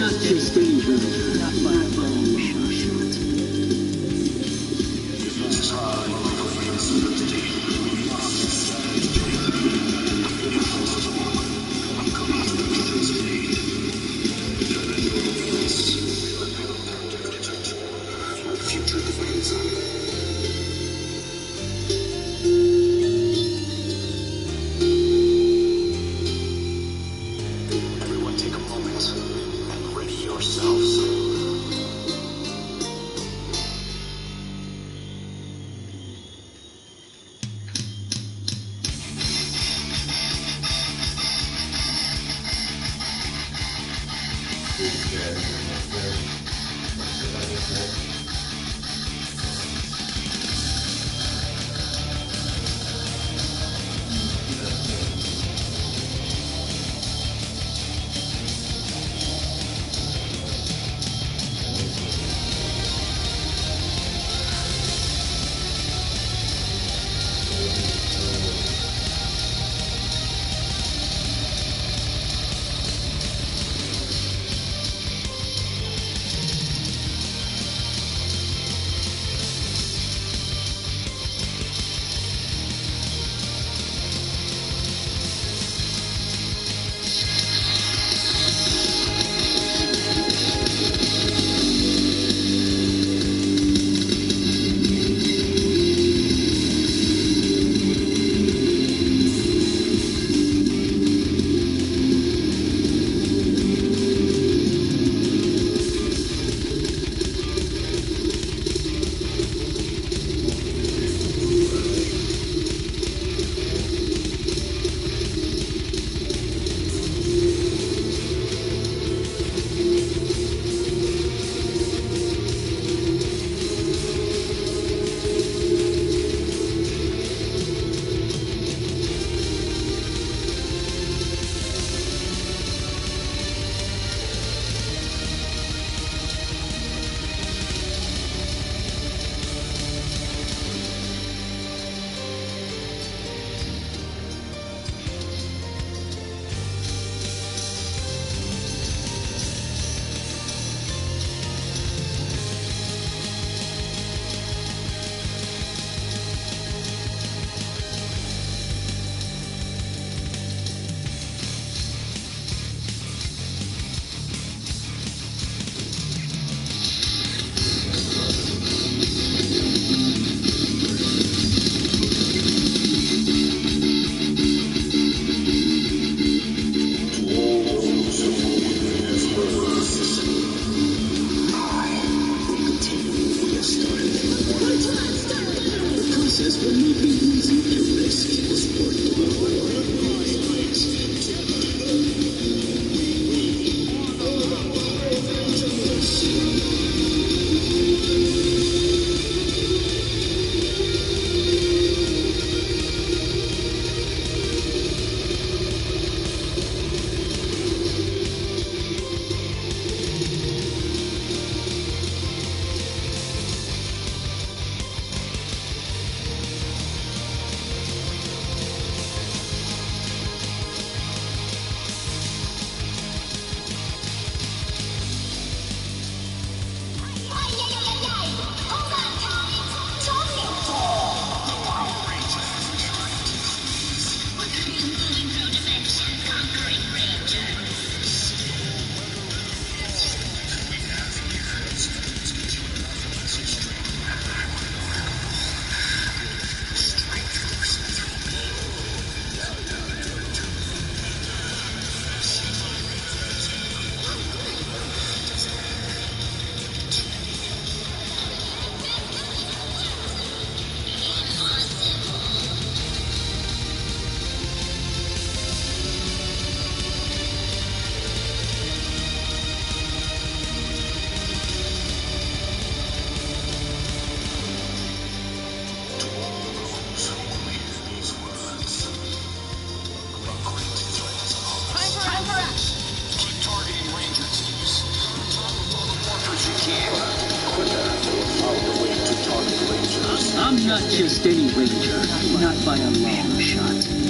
not just any ranger, not by a long shot. This is how I future depends on it. Everyone take a moment and ready yourselves. I'm not just any ranger, not by a long shot.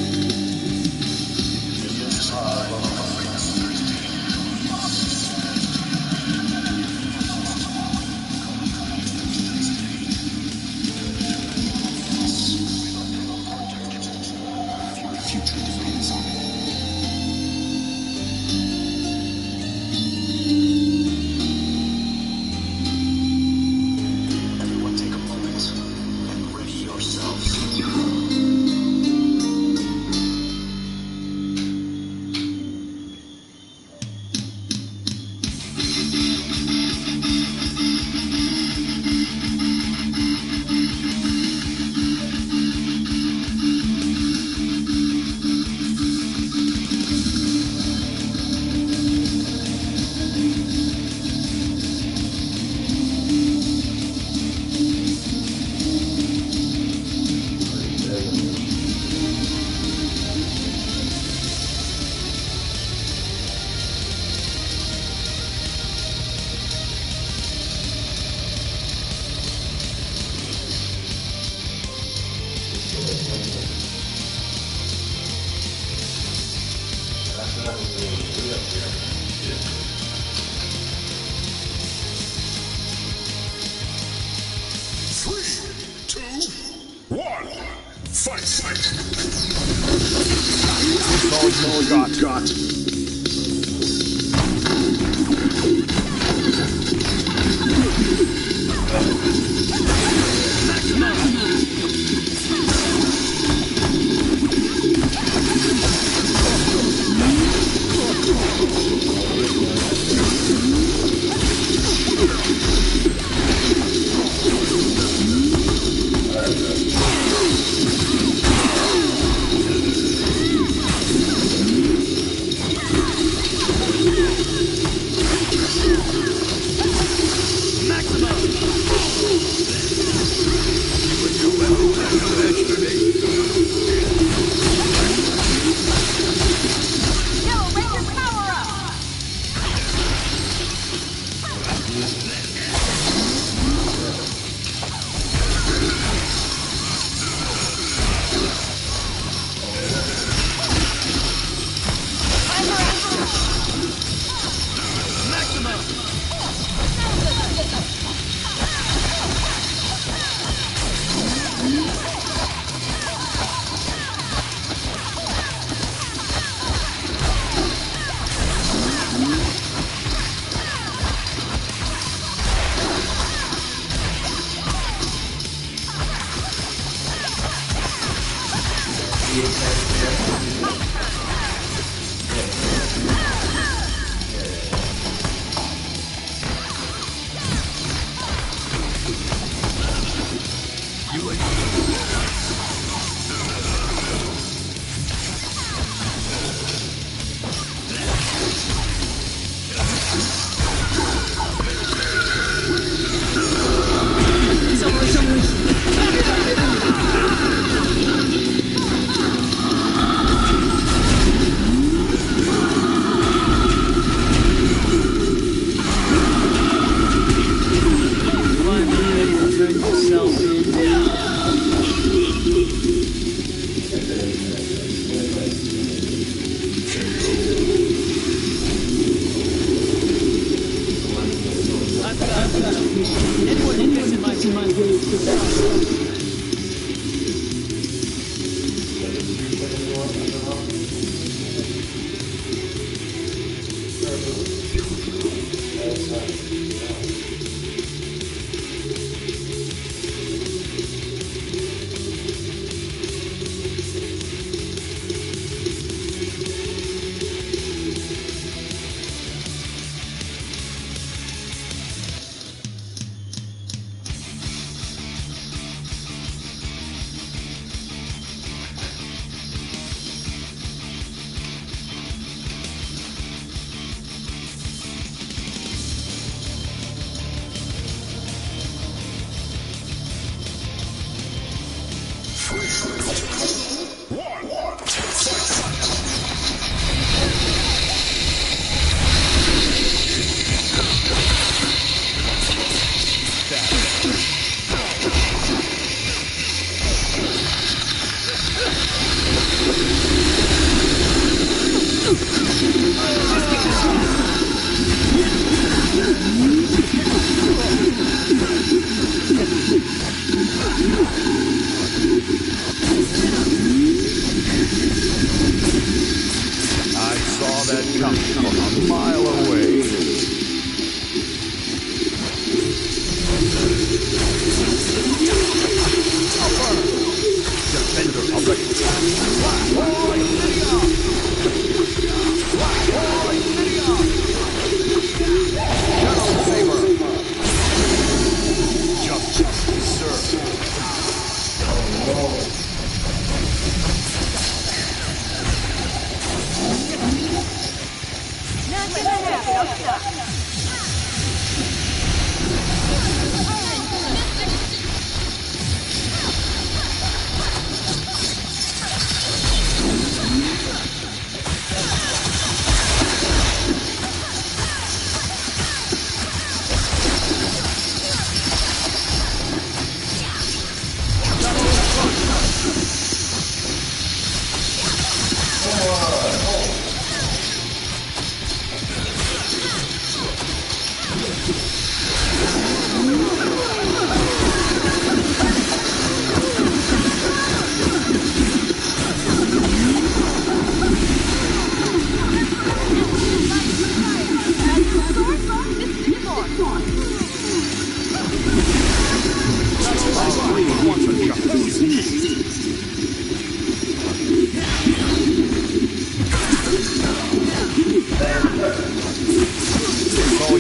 Got.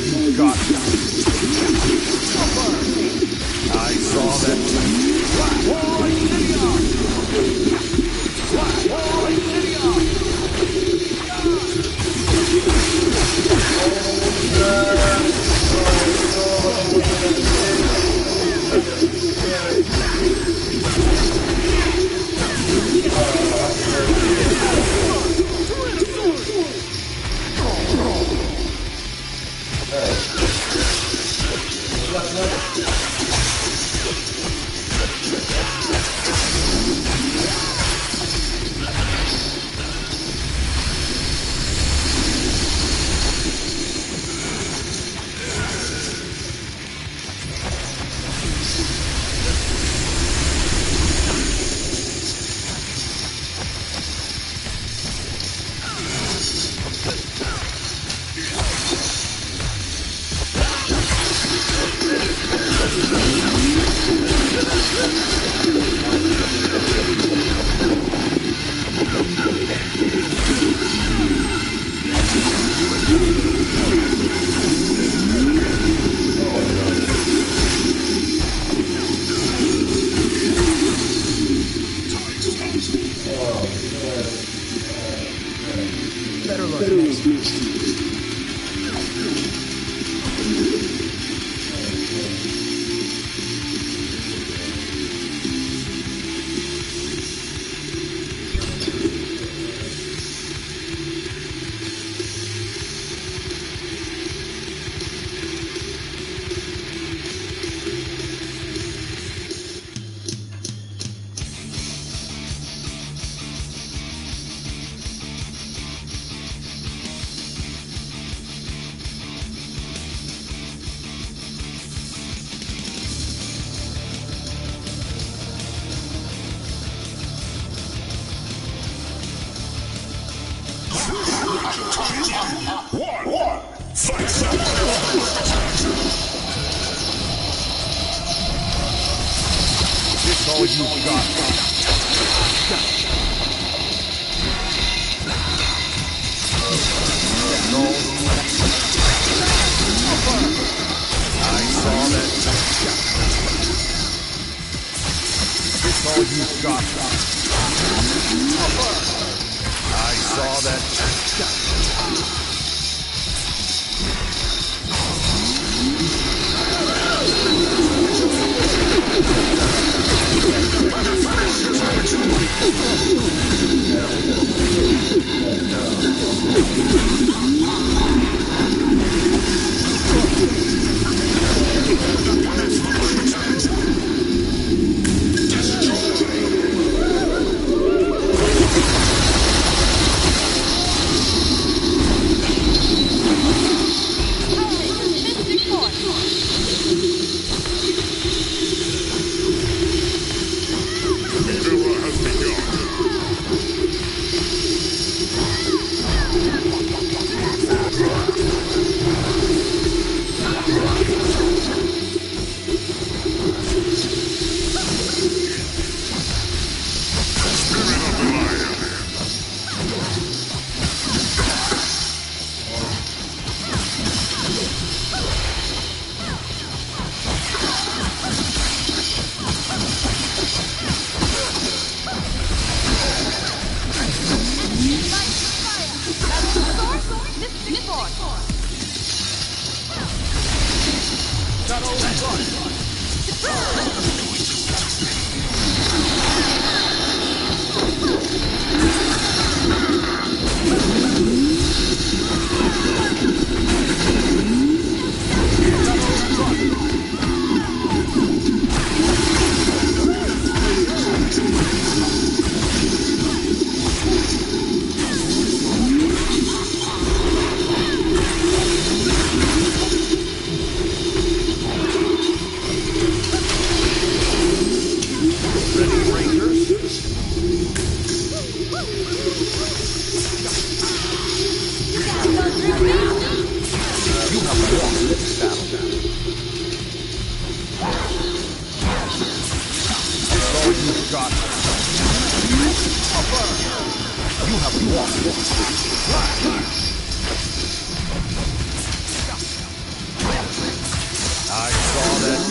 you got. I saw that. Flatboy Gideon! Flatboy Gideon! It's all you got. I saw that. It's all you got. I saw that.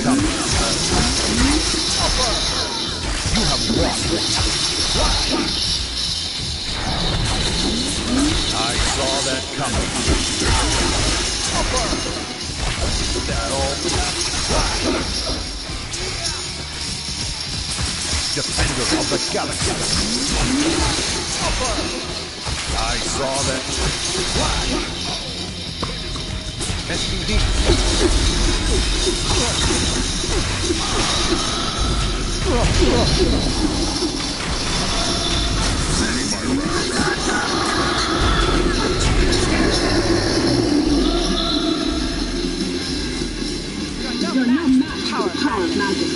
coming. You have lost. I saw that coming. That all. Defender of the galaxy. I saw that. SPD. You're not matched for the power of magic.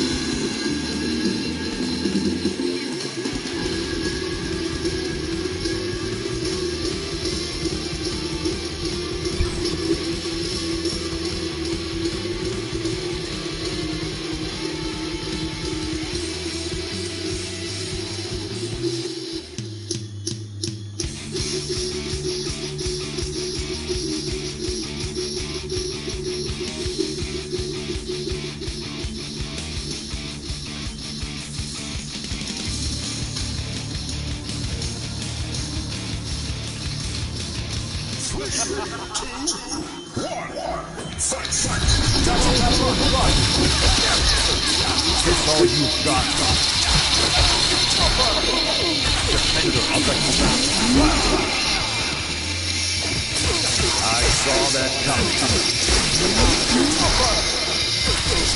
It's all you've got. Defender of the galaxy. I saw that coming.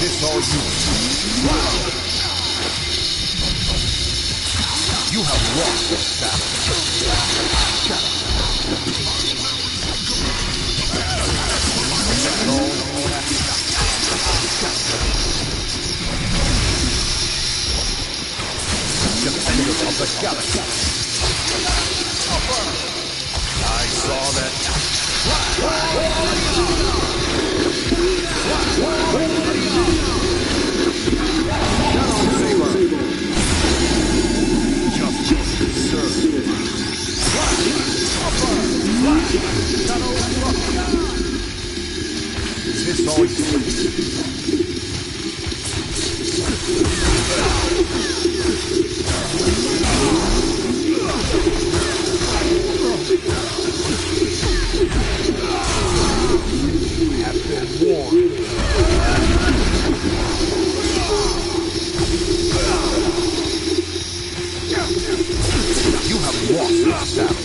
It's all you have lost this battle. Defender of the galaxy. I saw that. Justice served. Is this all you have been warned. You have lost this battle.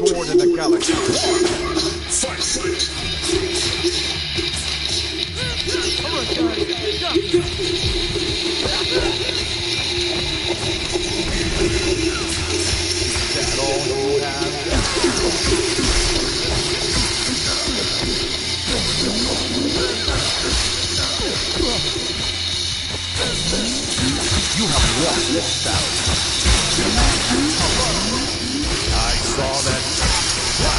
sword in the galaxy. Fight! That all you have? You have lost this battle. I saw that.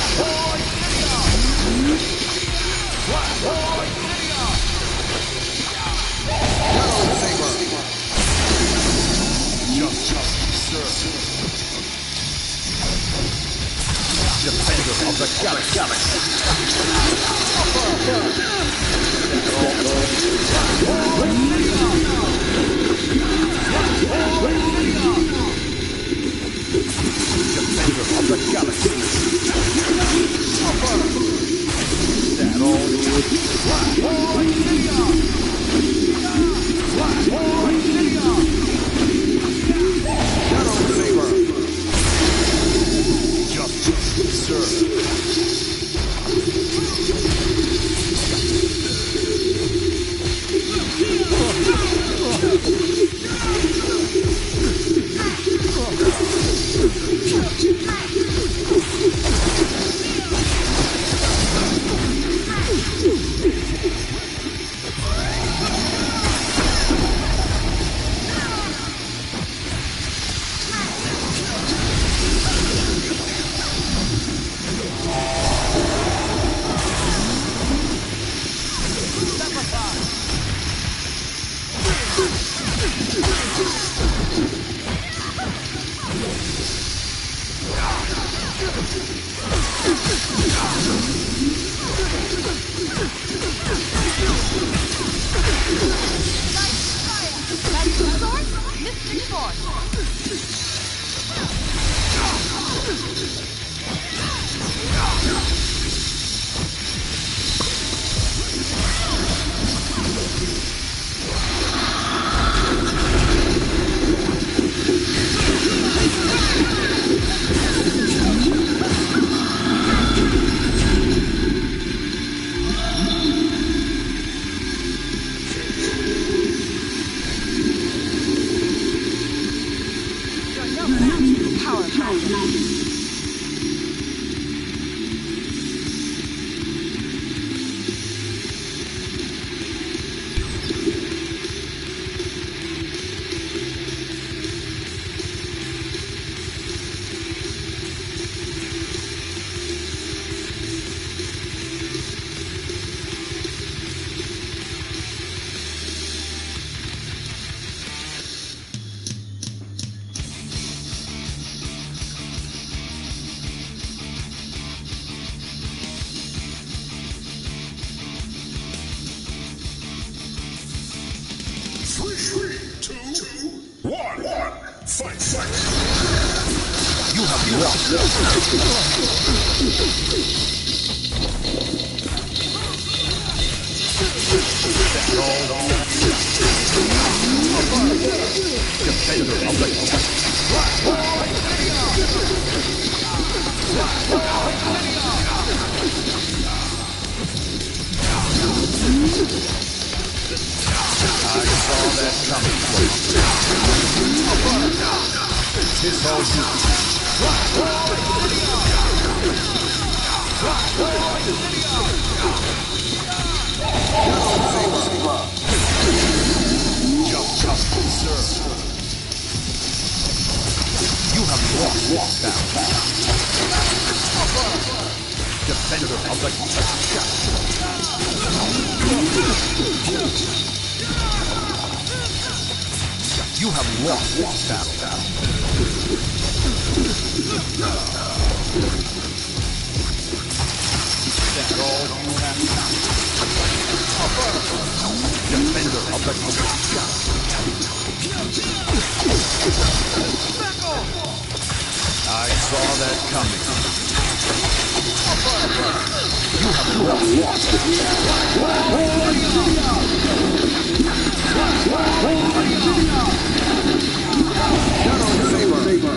of the galaxy. Defender of the galaxy. That all? Shadow Saber. Justice served. You have lost. Defender of the I saw that coming. This all you. Justice served. You have lost this battle. Defender of the You have lost this battle. That's all you have. Defender of the I saw that coming. You have lost Shadow Saber.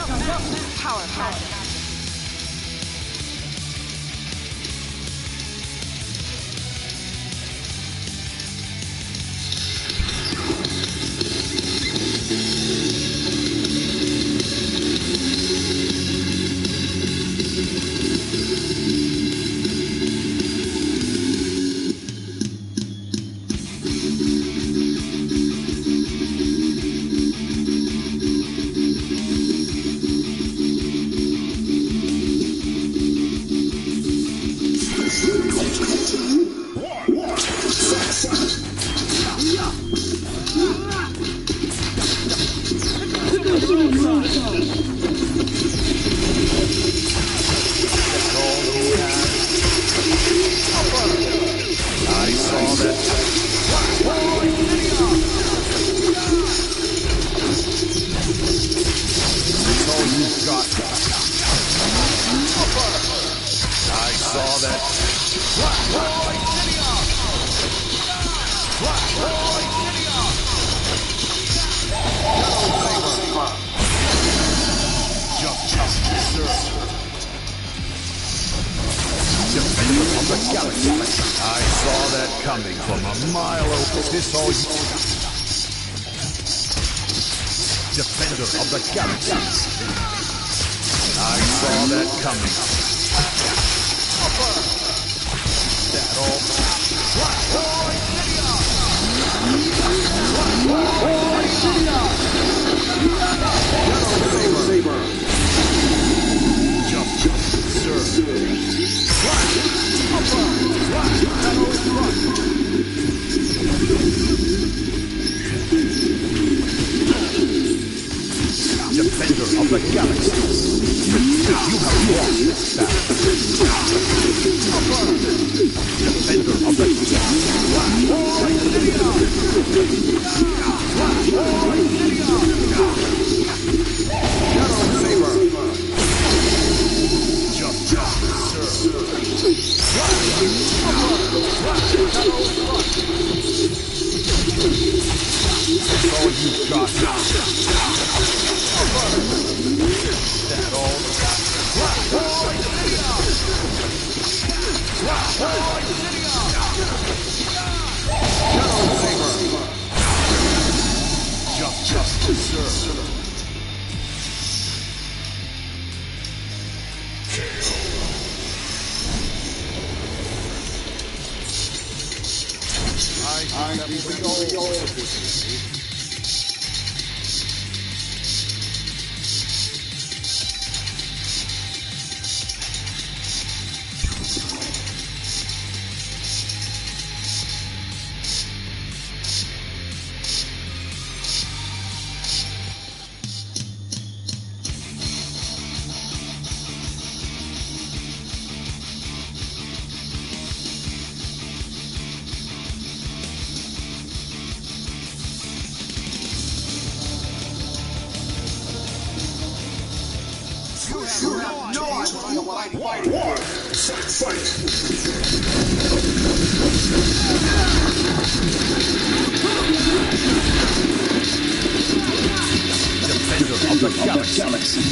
Power magic. I saw that coming from a mile away. Is this all you? Defender of the galaxy. I saw that coming. That all. Defender of the galaxy. You have lost this battle. Defender of the That's all you've got. That all. Just deserve. I see the old. Defender of the galaxy.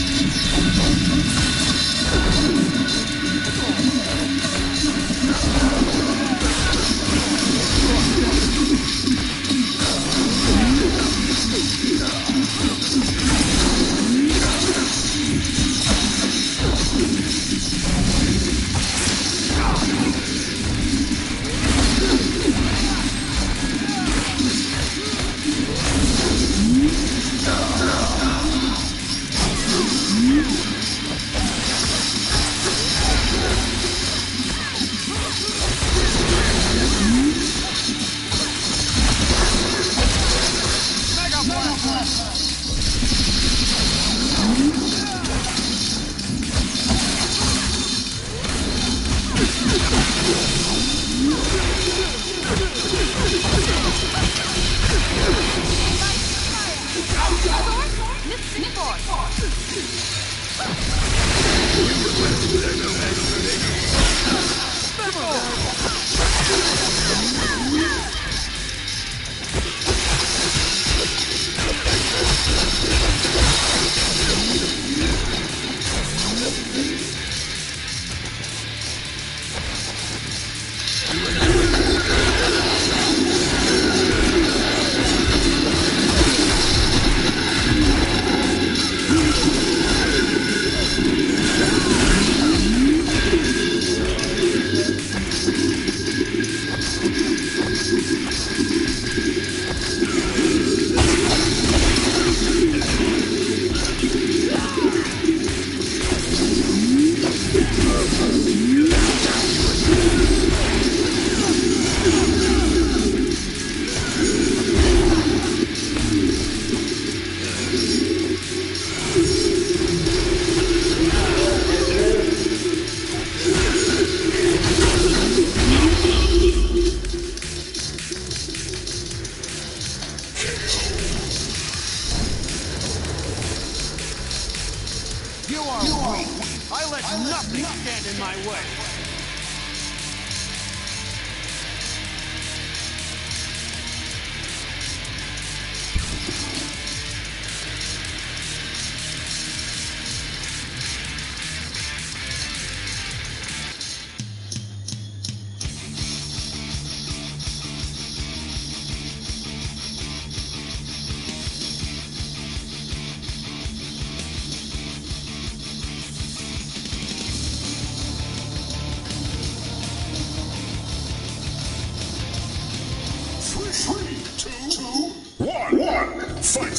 You are weak. I let nothing stand in my way.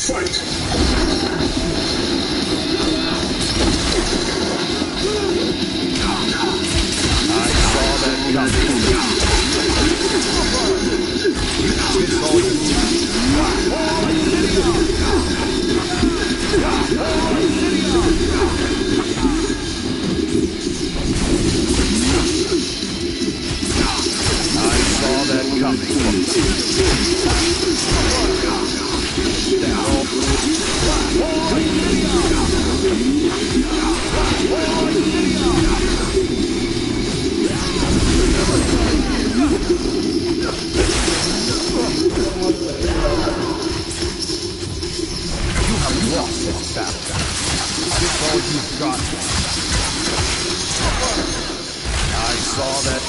Fight! I saw that coming. It's all you need. I saw that coming. It's all you've got. I saw that.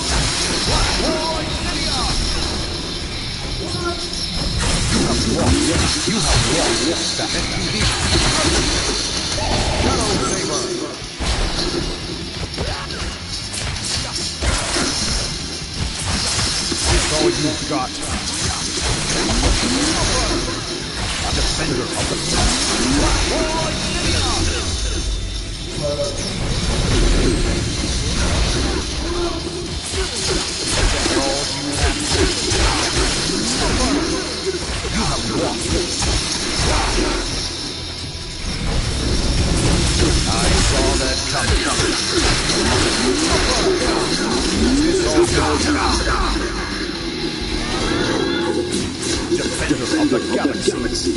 You have lost that. Shadow Saber. It's all you've got. A defender of the sun. You have lost. I saw that coming. Defender of the galaxy.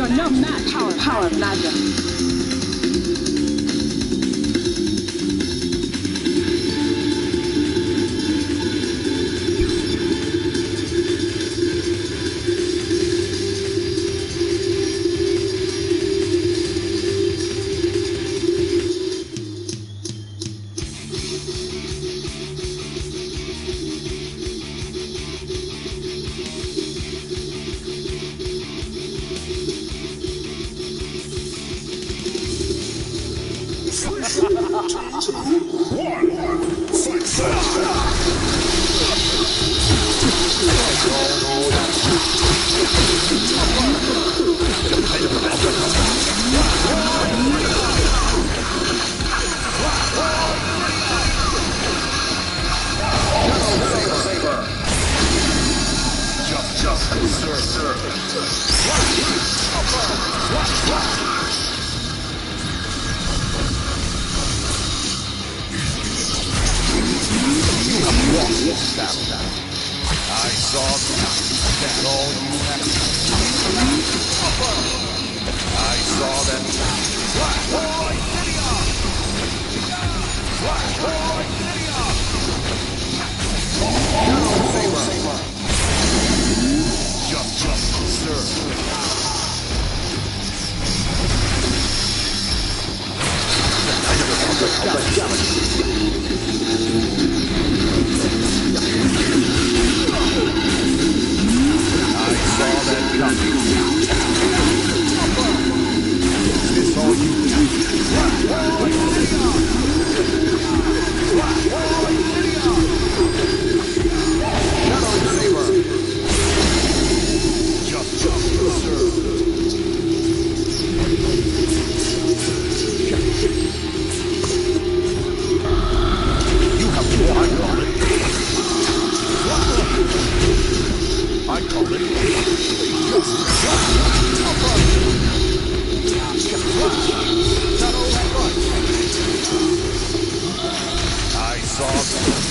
You're no match for power magic.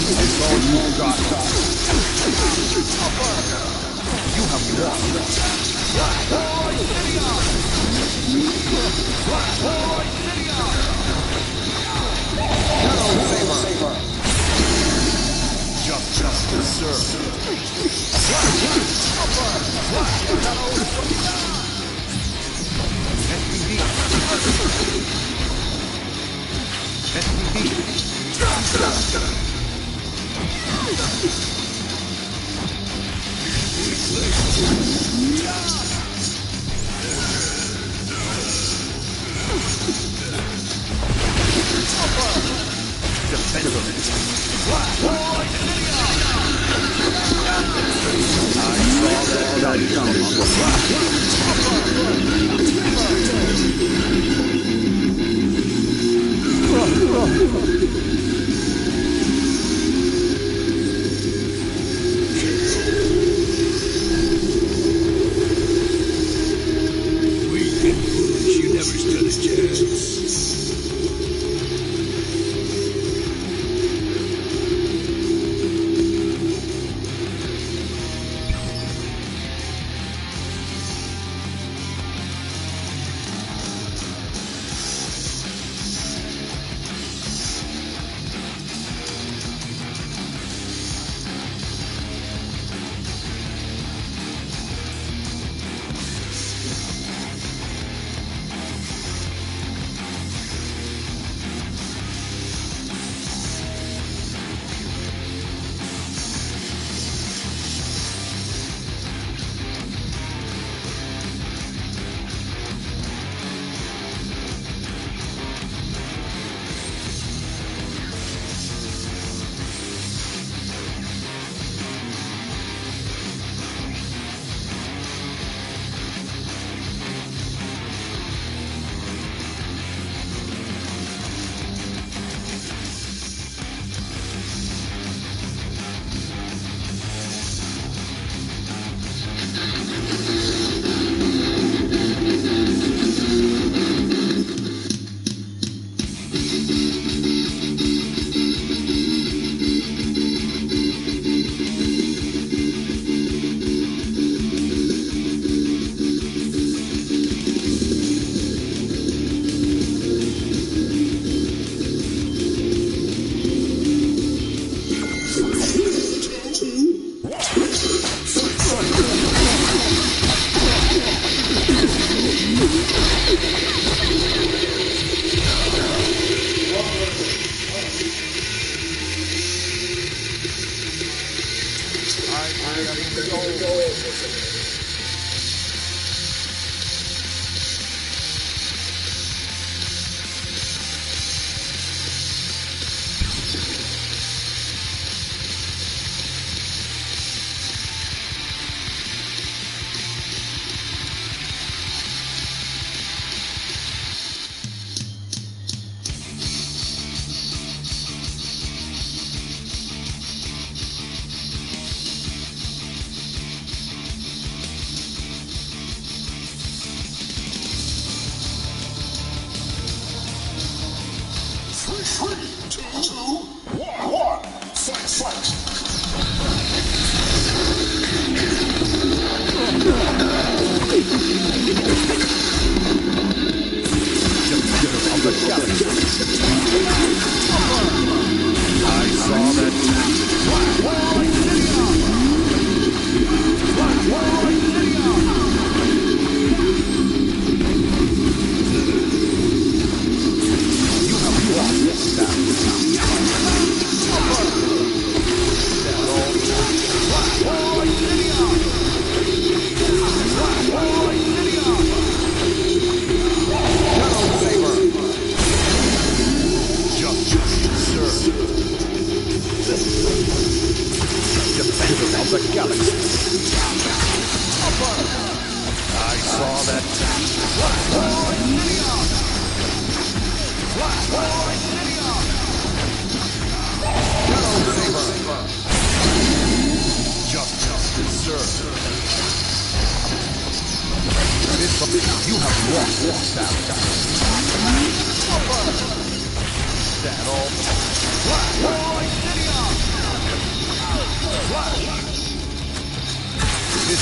It's all you've got. You have won. Justice served. You never stood a chance.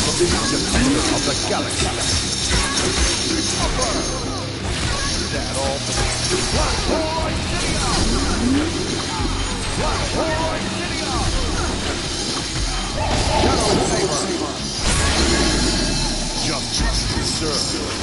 Defender of the galaxy. That all for the Black Hole Shadow Saber. Justice served.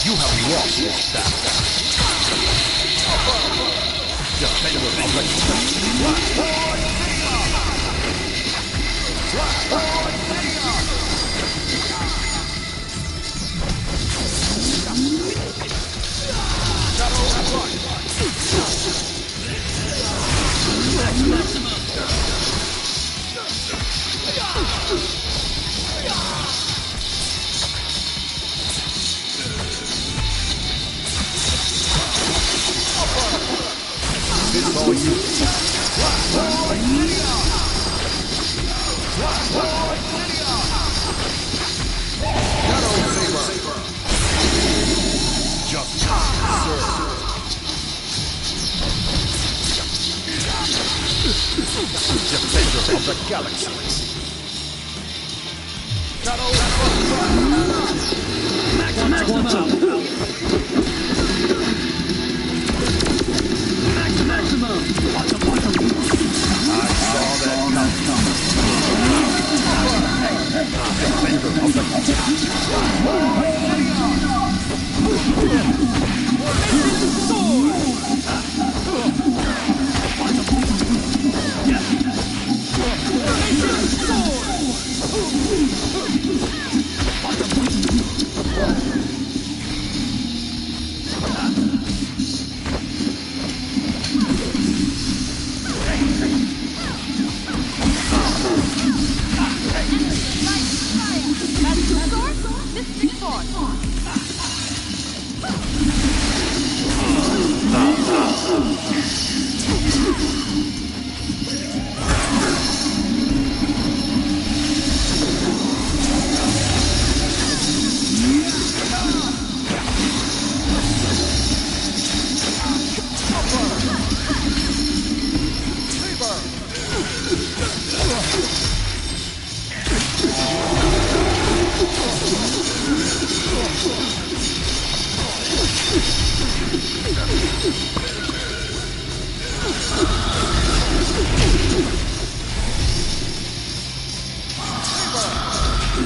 You have lost this battle. Defender of the It's all you. Justice served. Defender of the galaxy. Maximum! I saw that coming. Defender of the I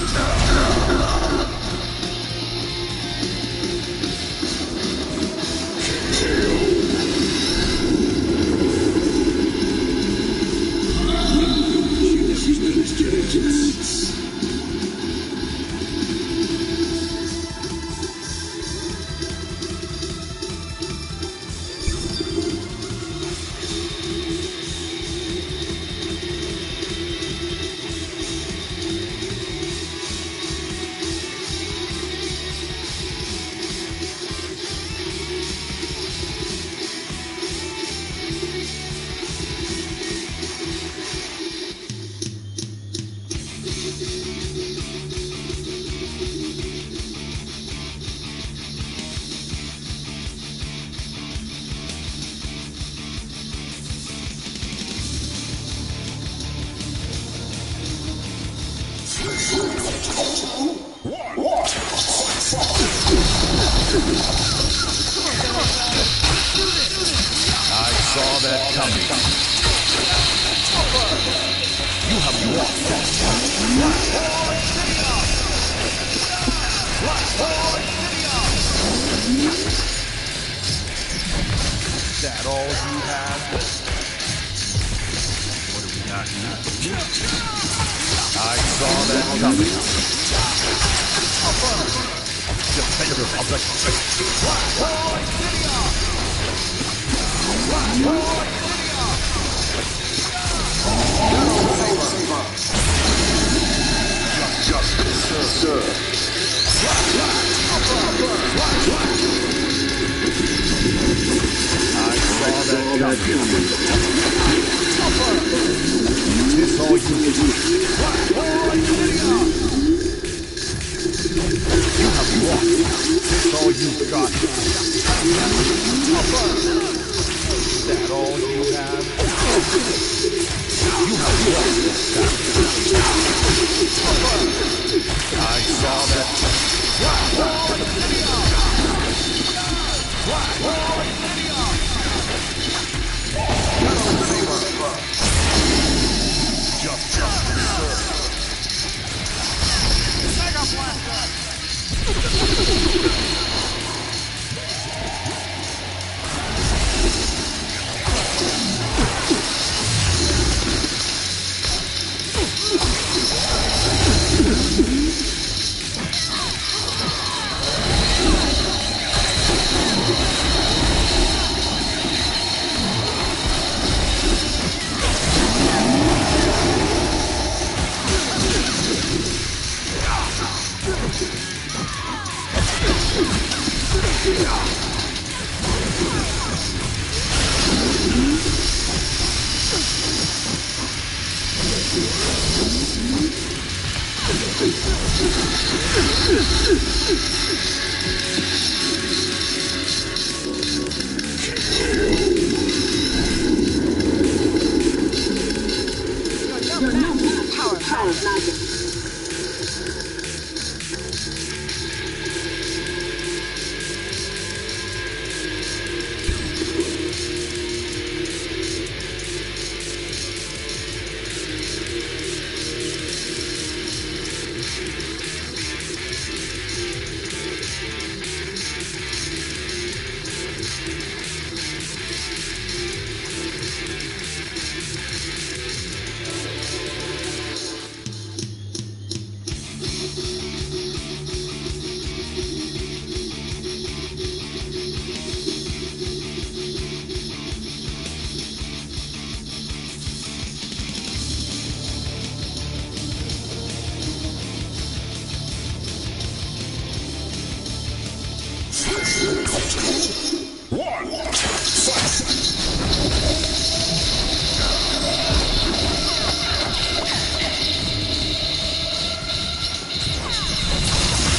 saw that coming. You have lost. That all you have? What do we not need? I saw that coming. Defender of the Justice, sir. I saw that coming. It's all you do. You have lost. It's all you've got. That all you have? You have lost. I saw that. Justice, sir. Mega Blaster!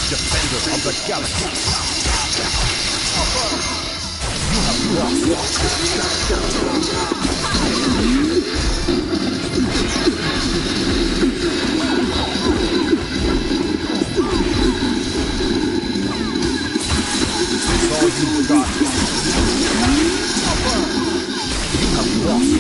Defender of the galaxy. You have lost. It's all you've got. You have lost.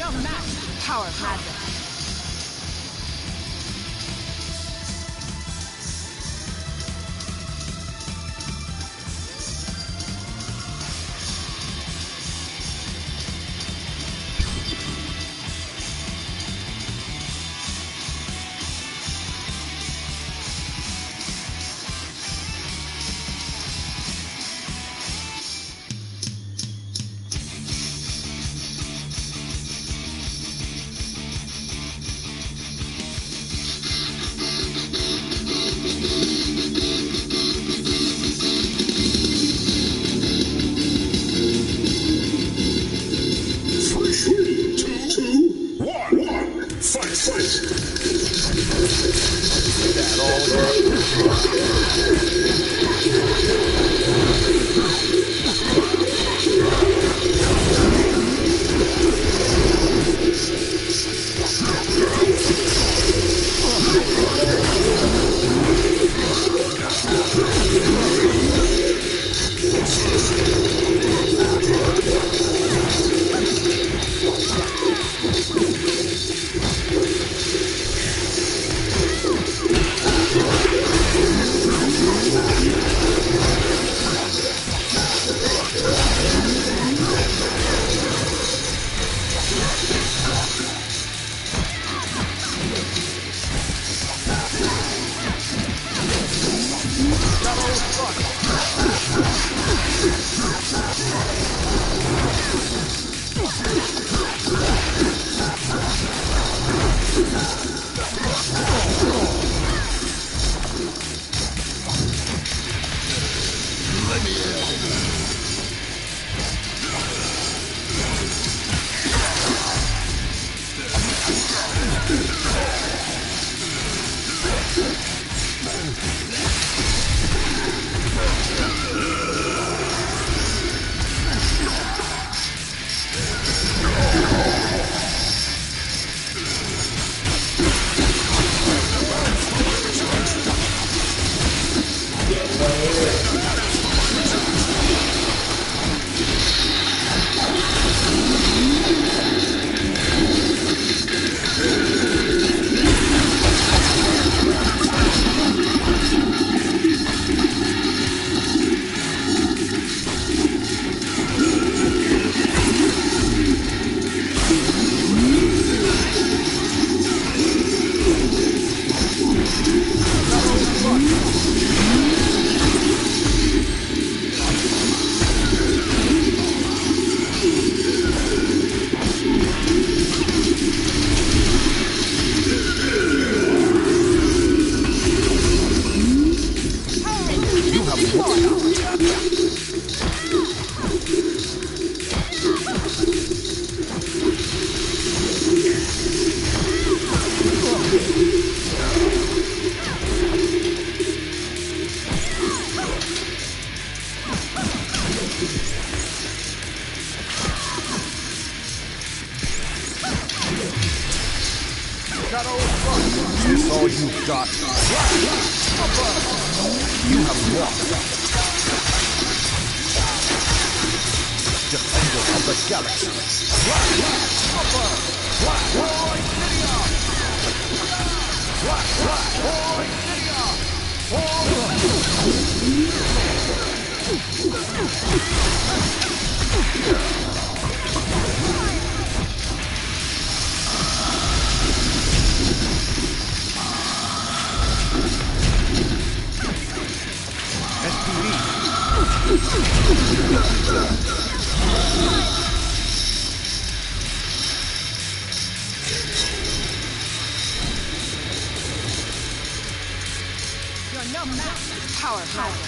no match. Power magic. Is all you've got? You have lost. Defender of the galaxy. You're no match. Power magic.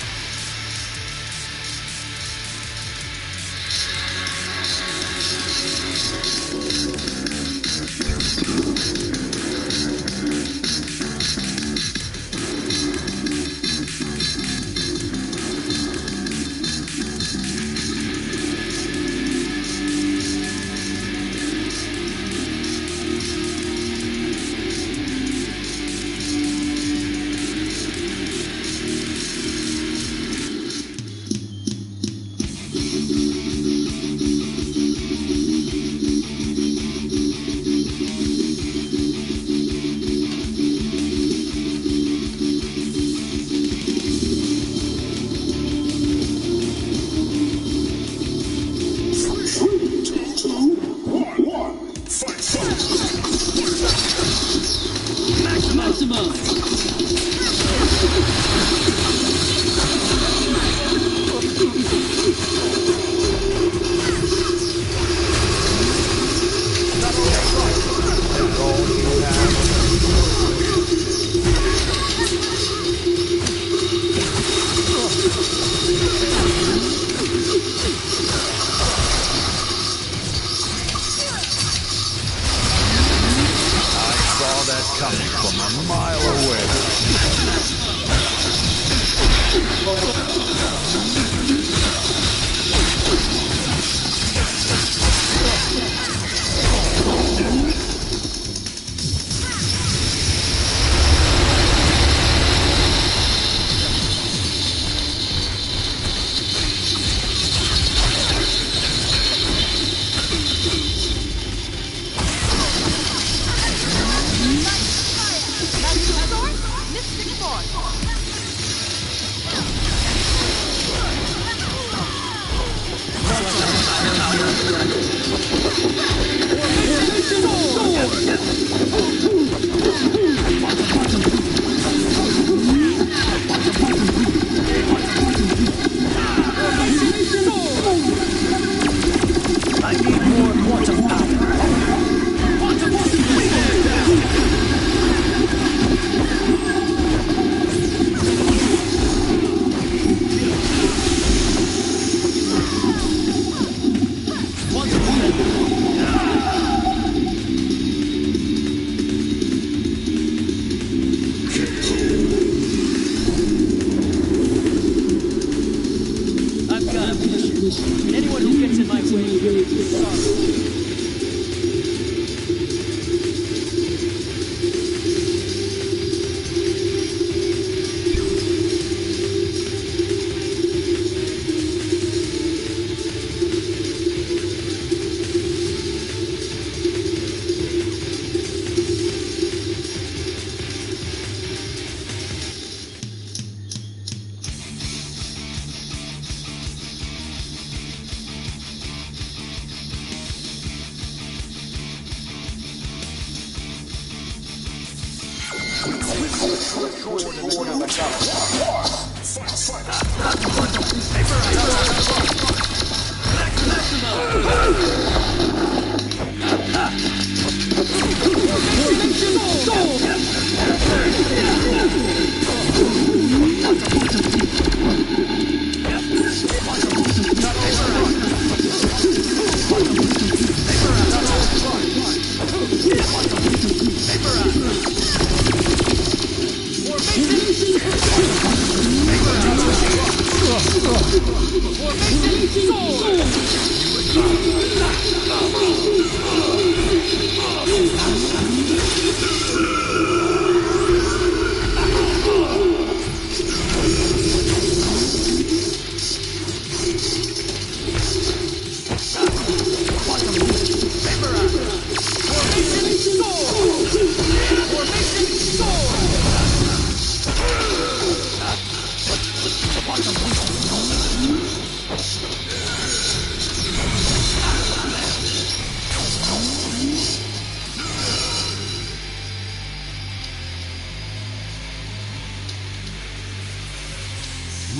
And anyone who gets in my way is sorry.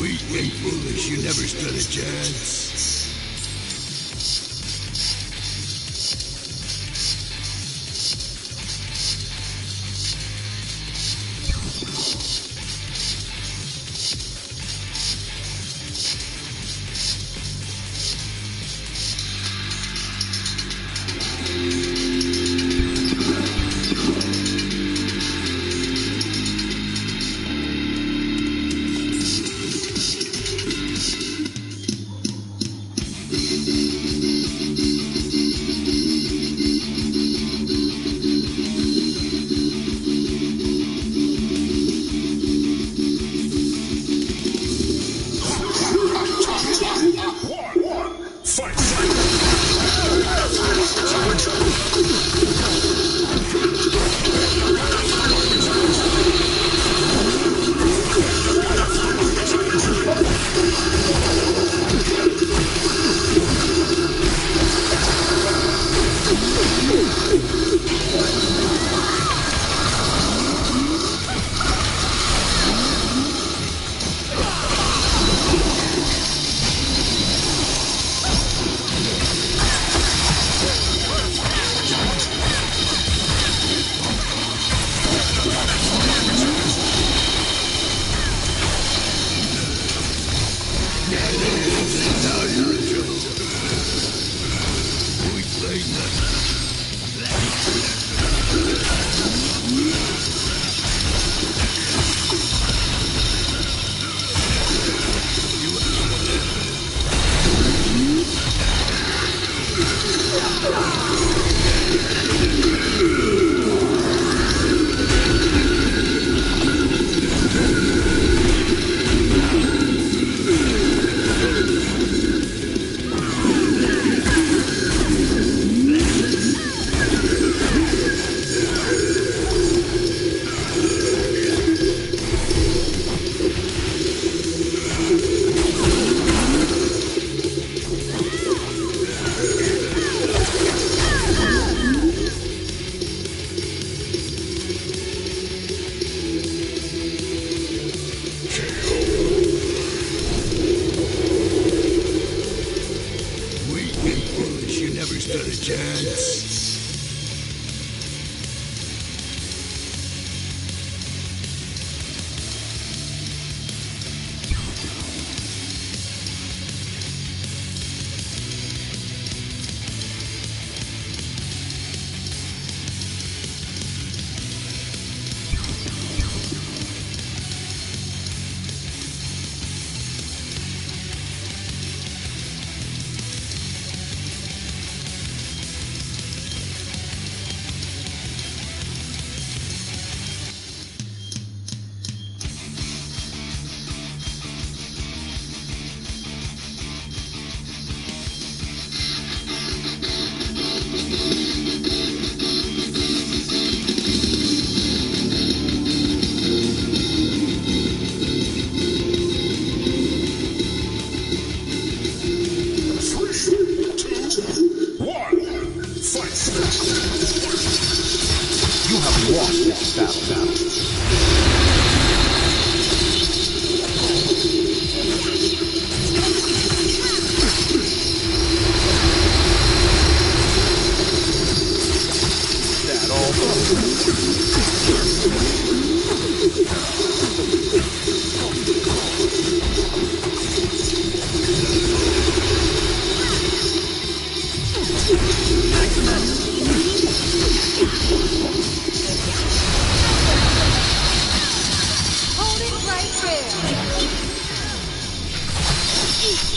Weak and foolish, you never stood a chance.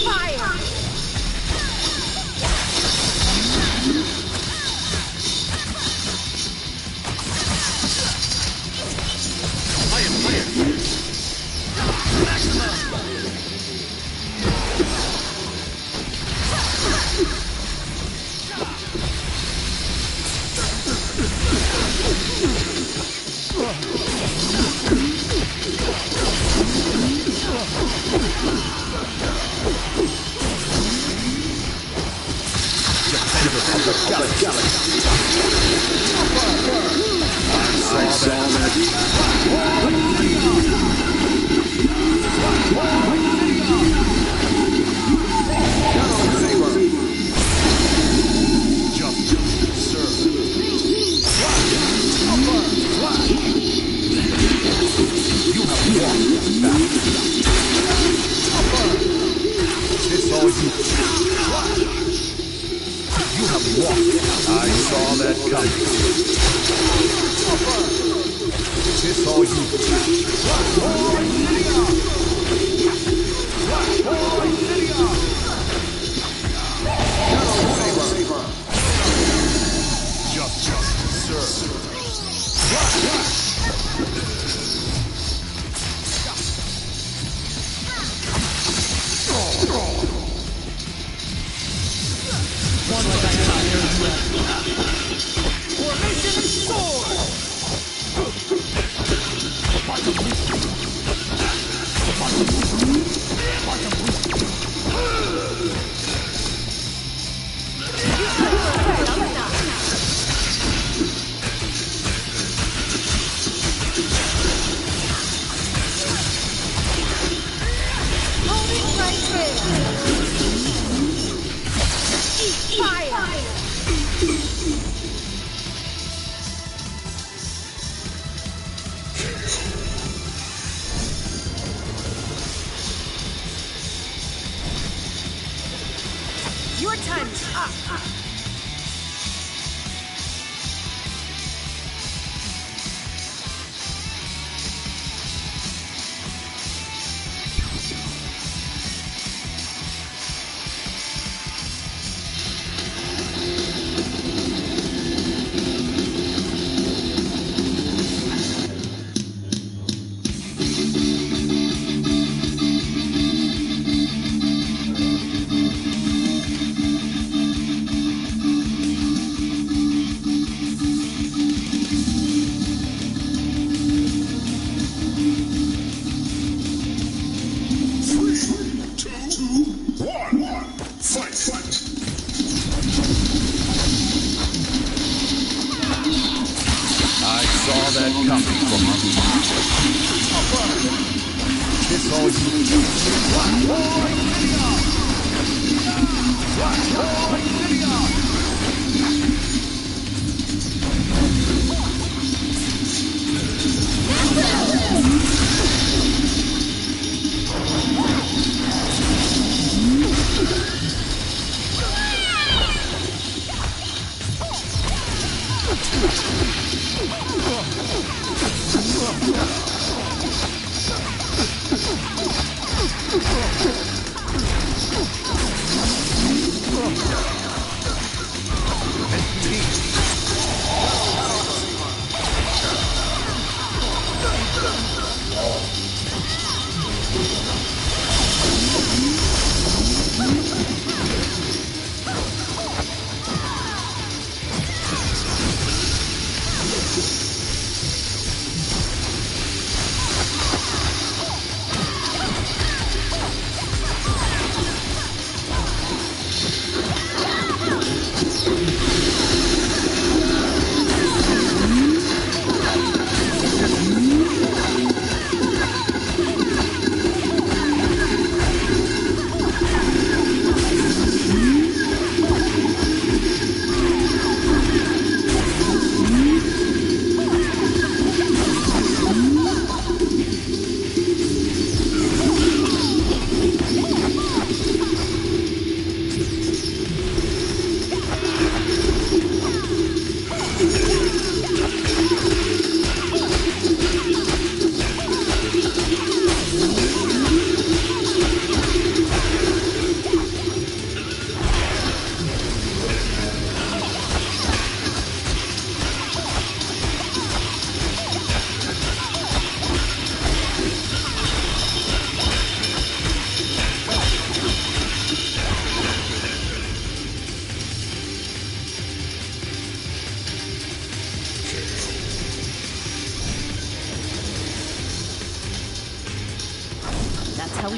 Fire! Your time is up.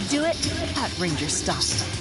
Do it at Ranger style.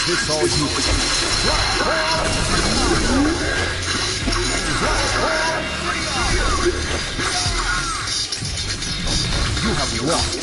This all you. You have lost.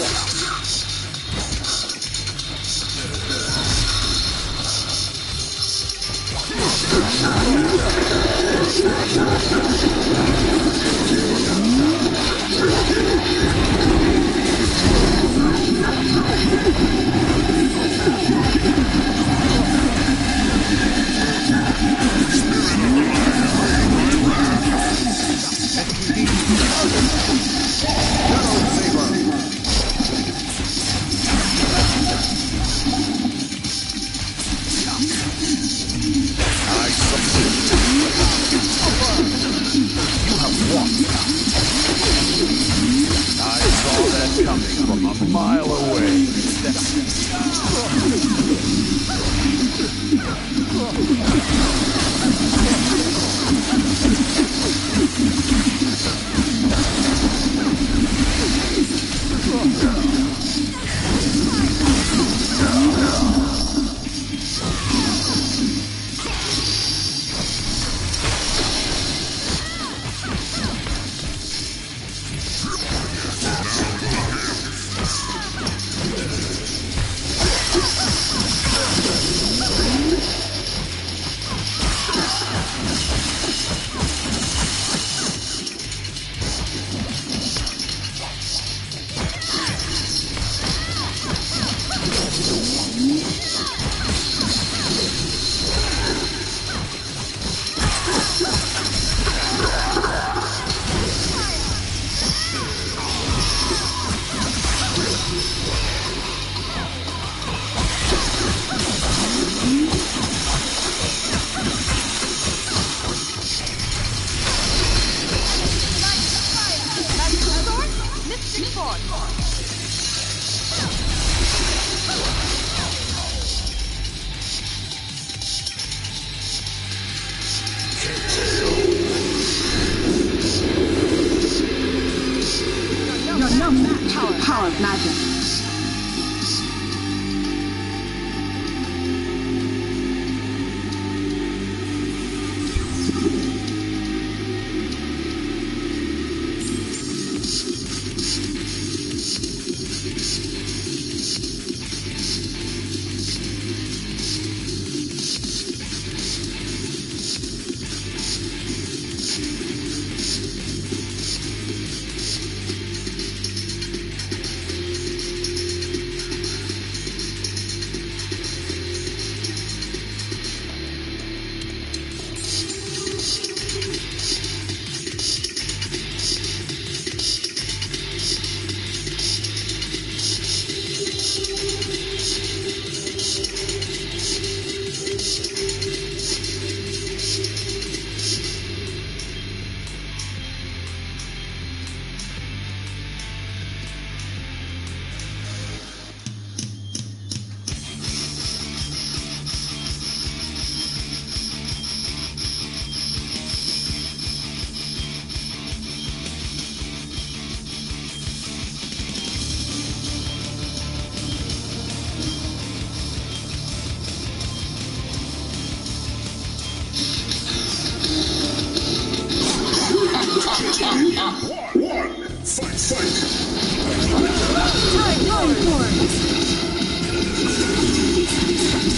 Power of magic.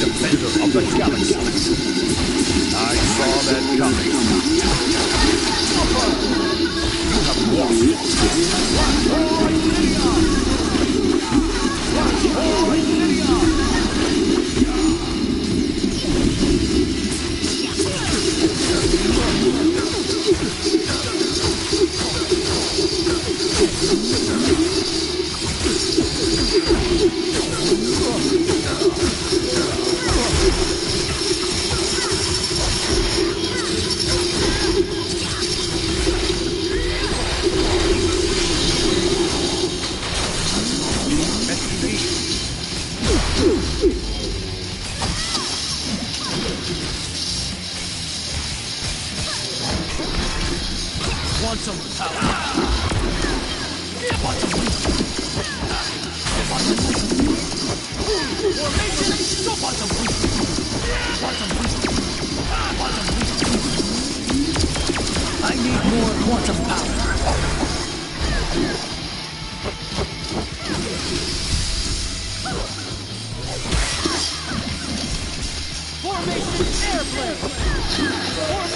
Defender of the galaxy. I saw that coming. You have lost.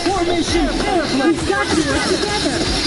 Formation airplane! We've got to work together!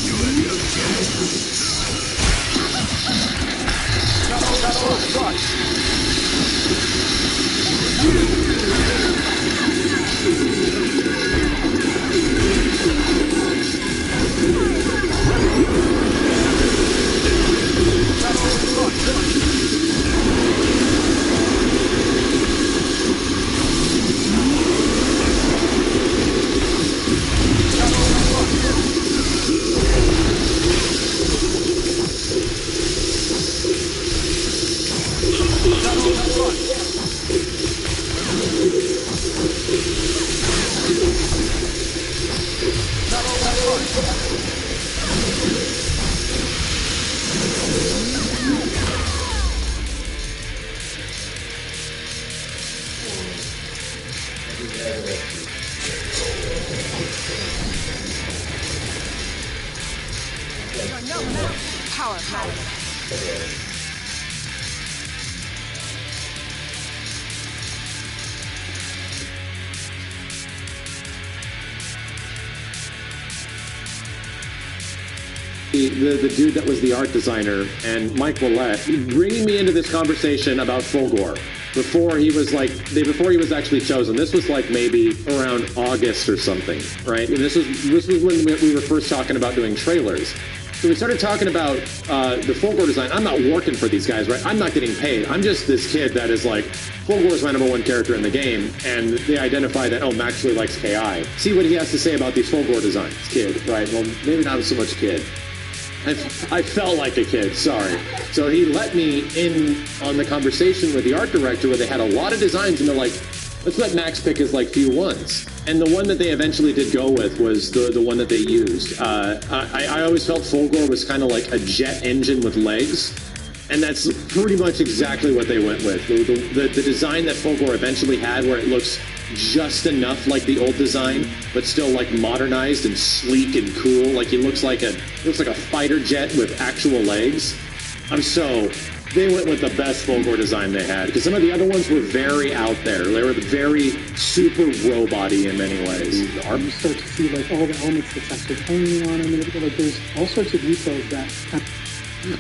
You had no chance. Power manifest. The dude that was the art designer and Mike Willett bringing me into this conversation about Fulgore before he was actually chosen. This was like maybe around August or something, right? And this was when we were first talking about doing trailers. So we started talking about the Fulgore design. I'm not working for these guys, right? I'm not getting paid. I'm just this kid that is like, Fulgore is my #1 character in the game, and they identify that, oh, Max really likes KI. See what he has to say about these Fulgore designs, kid, right? Well, maybe not so much kid. I felt like a kid, sorry. So he let me in on the conversation with the art director where they had a lot of designs and they're like, let's let Max pick his like few ones. And the one that they eventually did go with was the one that they used. I always felt Fulgore was kind of like a jet engine with legs. And that's pretty much exactly what they went with. The design that Fulgore eventually had where it looks just enough like the old design, but still like modernized and sleek and cool. Like he looks like a fighter jet with actual legs. They went with the best Fulgore design they had, because some of the other ones were very out there. They were very super robot-y in many ways. You start to see like all the elements that's actually hanging on them and everything. Like there's all sorts of details that.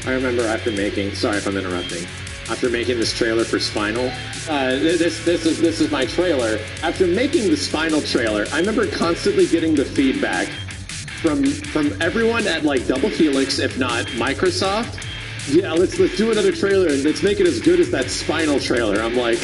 I remember after making. Sorry if I'm interrupting. After making this trailer for Spinal, this is my trailer. After making the Spinal trailer, I remember constantly getting the feedback from everyone at like Double Helix, if not Microsoft. Yeah, let's do another trailer and let's make it as good as that Spinal trailer. I'm like,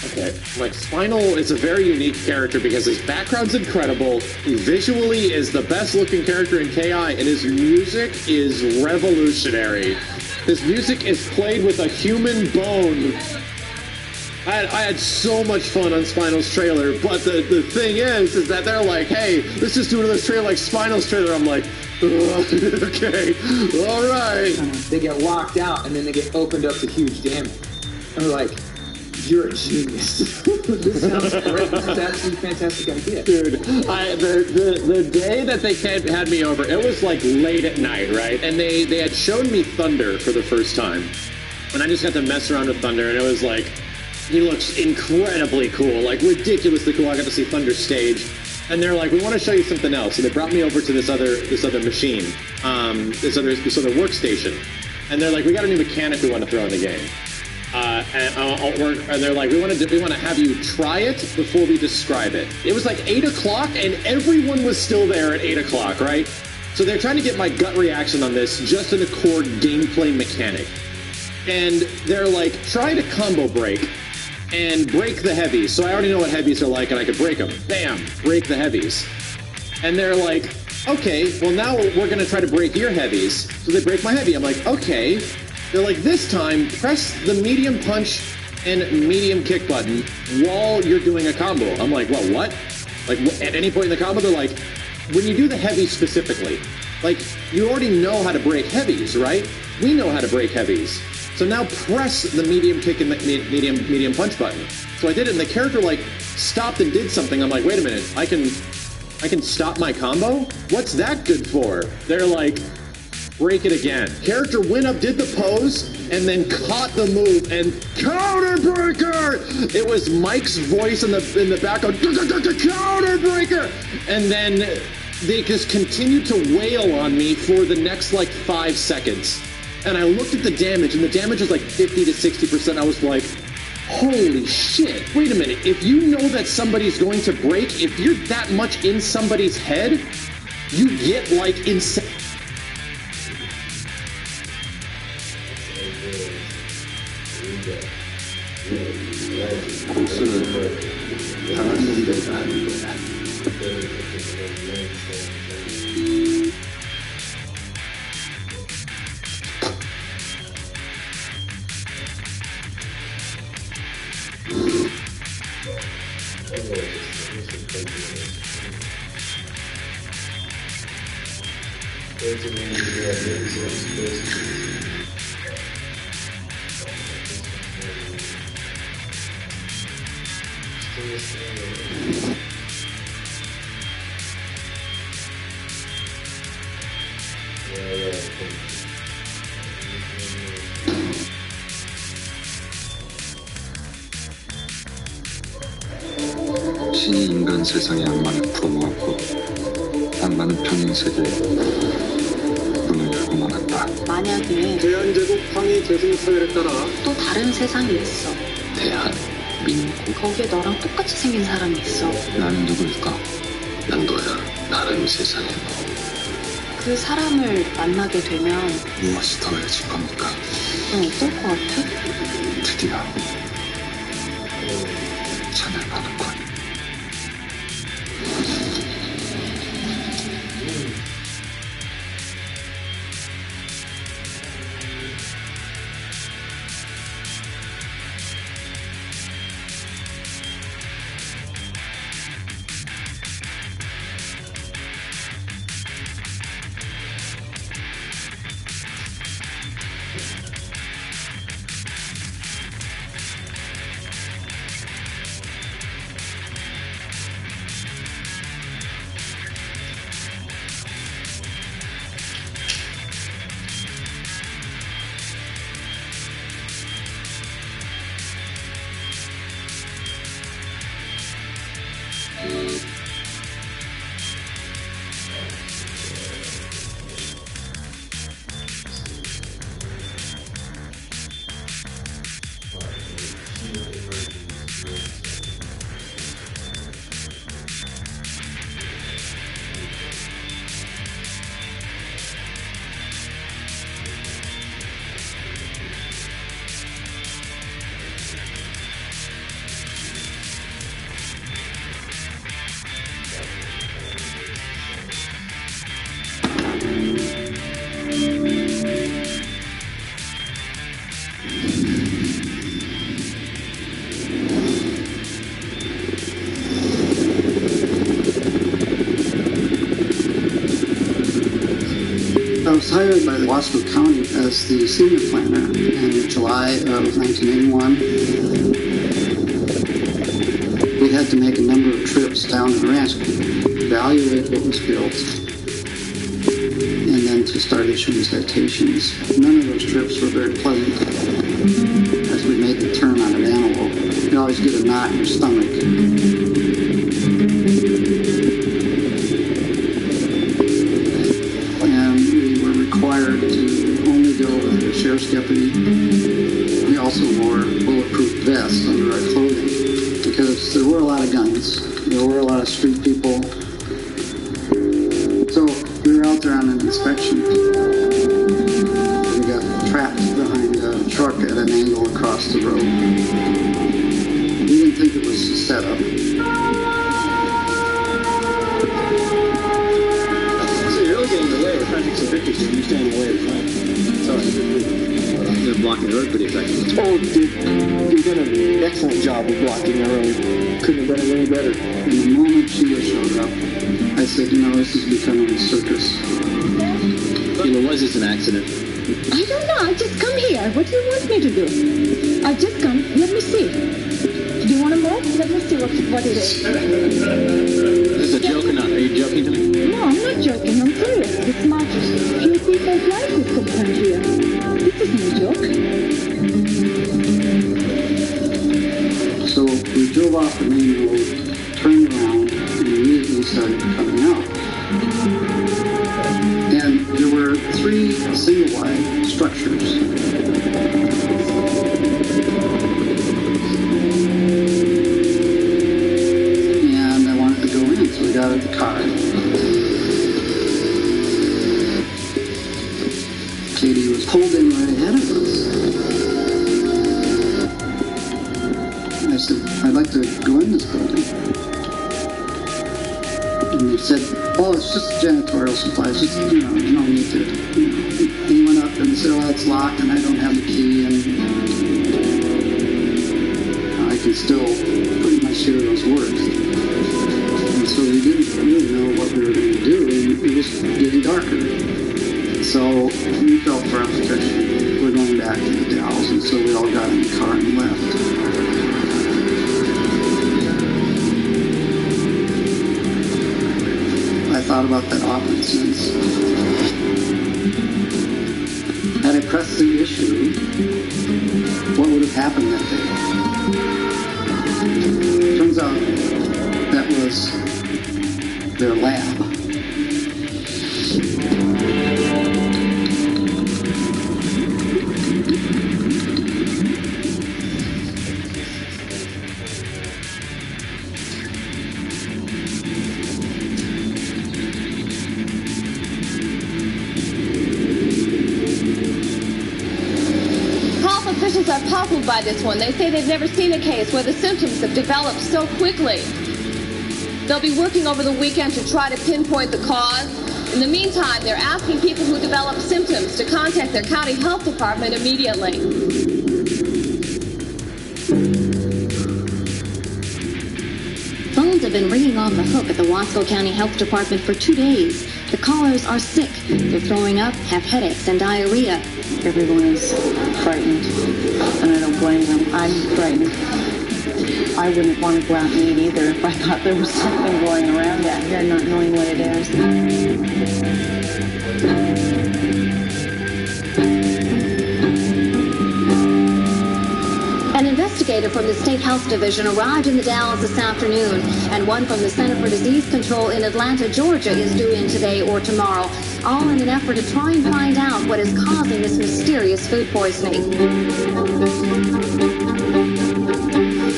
okay. Like Spinal is a very unique character because his background's incredible. He visually is the best looking character in KI, and his music is revolutionary. His music is played with a human bone. I had so much fun on Spinal's trailer, but the thing is that they're like, hey, let's just do another trailer like Spinal's trailer. I'm like, okay, all right. They get locked out, and then they get opened up to huge damage. I'm like, you're a genius. This sounds great. This is actually a fantastic idea. Dude, the day that they had me over, it was like late at night, right? And they had shown me Thunder for the first time. And I just got to mess around with Thunder, and it was like, he looks incredibly cool, like ridiculously cool. I got to see Thunder stage. And they're like, we want to show you something else. So they brought me over to this other machine, this other workstation. And they're like, we got a new mechanic we want to throw in the game. And they're like, we want to have you try it before we describe it. It was like 8 o'clock, and everyone was still there at 8 o'clock, right? So they're trying to get my gut reaction on this, just in a core gameplay mechanic. And they're like, try to combo break and break the heavies. So I already know what heavies are like, and I could break them. Bam, break the heavies. And they're like, okay, well now we're going to try to break your heavies. So they break my heavy. I'm like, okay. They're like, this time, press the medium punch and medium kick button while you're doing a combo. I'm like, well, what? Like, at any point in the combo, they're like, when you do the heavies specifically, like, you already know how to break heavies, right? We know how to break heavies. So now press the medium kick and medium punch button. So I did it, and the character, like, stopped and did something. I'm like, wait a minute, I can stop my combo? What's that good for? They're like, break it again. Character went up, did the pose, and then caught the move, and counterbreaker! It was Mike's voice in the background, counterbreaker! And then they just continued to wail on me for the next, like, 5 seconds. And I looked at the damage, and the damage was like 50 to 60%. I was like, holy shit, wait a minute. If you know that somebody's going to break, if you're that much in somebody's head, you get, like, insane. 신이 인간 세상의 악마를 풀어모았고 악마는 평행 세계에 문을 열고 말았다. 만약에 대한제국 황희 계승서열에 따라 또 다른 세상이 있어. 대한민국? 거기에 너랑 똑같이 생긴 사람이 있어. 나는 누굴까? 난 너야. 다른 세상에 그 사람을 만나게 되면 무엇이 더해질 겁니까? 넌 어떨 것 같아? 드디어 찬을 보는군. I was hired by the Wasco County as the senior planner in July of 1981. We had to make a number of trips down to the ranch, evaluate what was built, and then to start issuing citations. None of those trips were very pleasant. As we made the turn on an antelope, you always get a knot in your stomach. Required to only go with the sheriff's deputy. We also wore bulletproof vests under our clothing because there were a lot of guns. There were a lot of street people. So we were out there on an inspection. We got trapped behind a truck at an angle across the road. We didn't think it was a setup. Pictures, you stand in the way of the time. Sorry. You're blocking the road pretty effectively. Oh, you've done an excellent job of blocking the road. Couldn't have done it any better. And the moment Sheila showed up, I said, this is becoming a circus. Sheila, was this an accident? I don't know. I just come here. What do you want me to do? I just come. Let me see. Do you want to move? Let me see what it is. Is this a joke or not? Are you joking to me? No, I'm not joking. I'm serious. This much. Few people's lives could come here. This isn't a joke. So we drove off the main road, turned around, and immediately started coming out. And there were 3 single-wide structures. And I wanted to go in, so we got out of the car. Katie was pulled in right ahead of us. I said, I'd like to go in this building. And they said, it's just janitorial supplies, just, you don't need to, And he went up and said, it's locked and I don't have the key and I can still pretty much hear those words. And so we didn't really know what we were going to do, and it was getting darker. So we felt for our protection. We're going back to the Dalles, and so we all got in the car and left. I thought about that often since. press the issue, what would have happened that day? Turns out that was their lab. Officials are puzzled by this one. They say they've never seen a case where the symptoms have developed so quickly. They'll be working over the weekend to try to pinpoint the cause. In the meantime, they're asking people who develop symptoms to contact their county health department immediately. Phones have been ringing off the hook at the Wasco County Health Department for 2 days. The callers are sick. They're throwing up, have headaches and diarrhea. Everyone is frightened, and I don't blame them. I'm frightened. I wouldn't want to go out and eat either if I thought there was something going around out here, not knowing what it is. An investigator from the State Health Division arrived in the Dalles this afternoon, and one from the Center for Disease Control in Atlanta, Georgia is due in today or tomorrow, all in an effort to try and find out what is causing this mysterious food poisoning.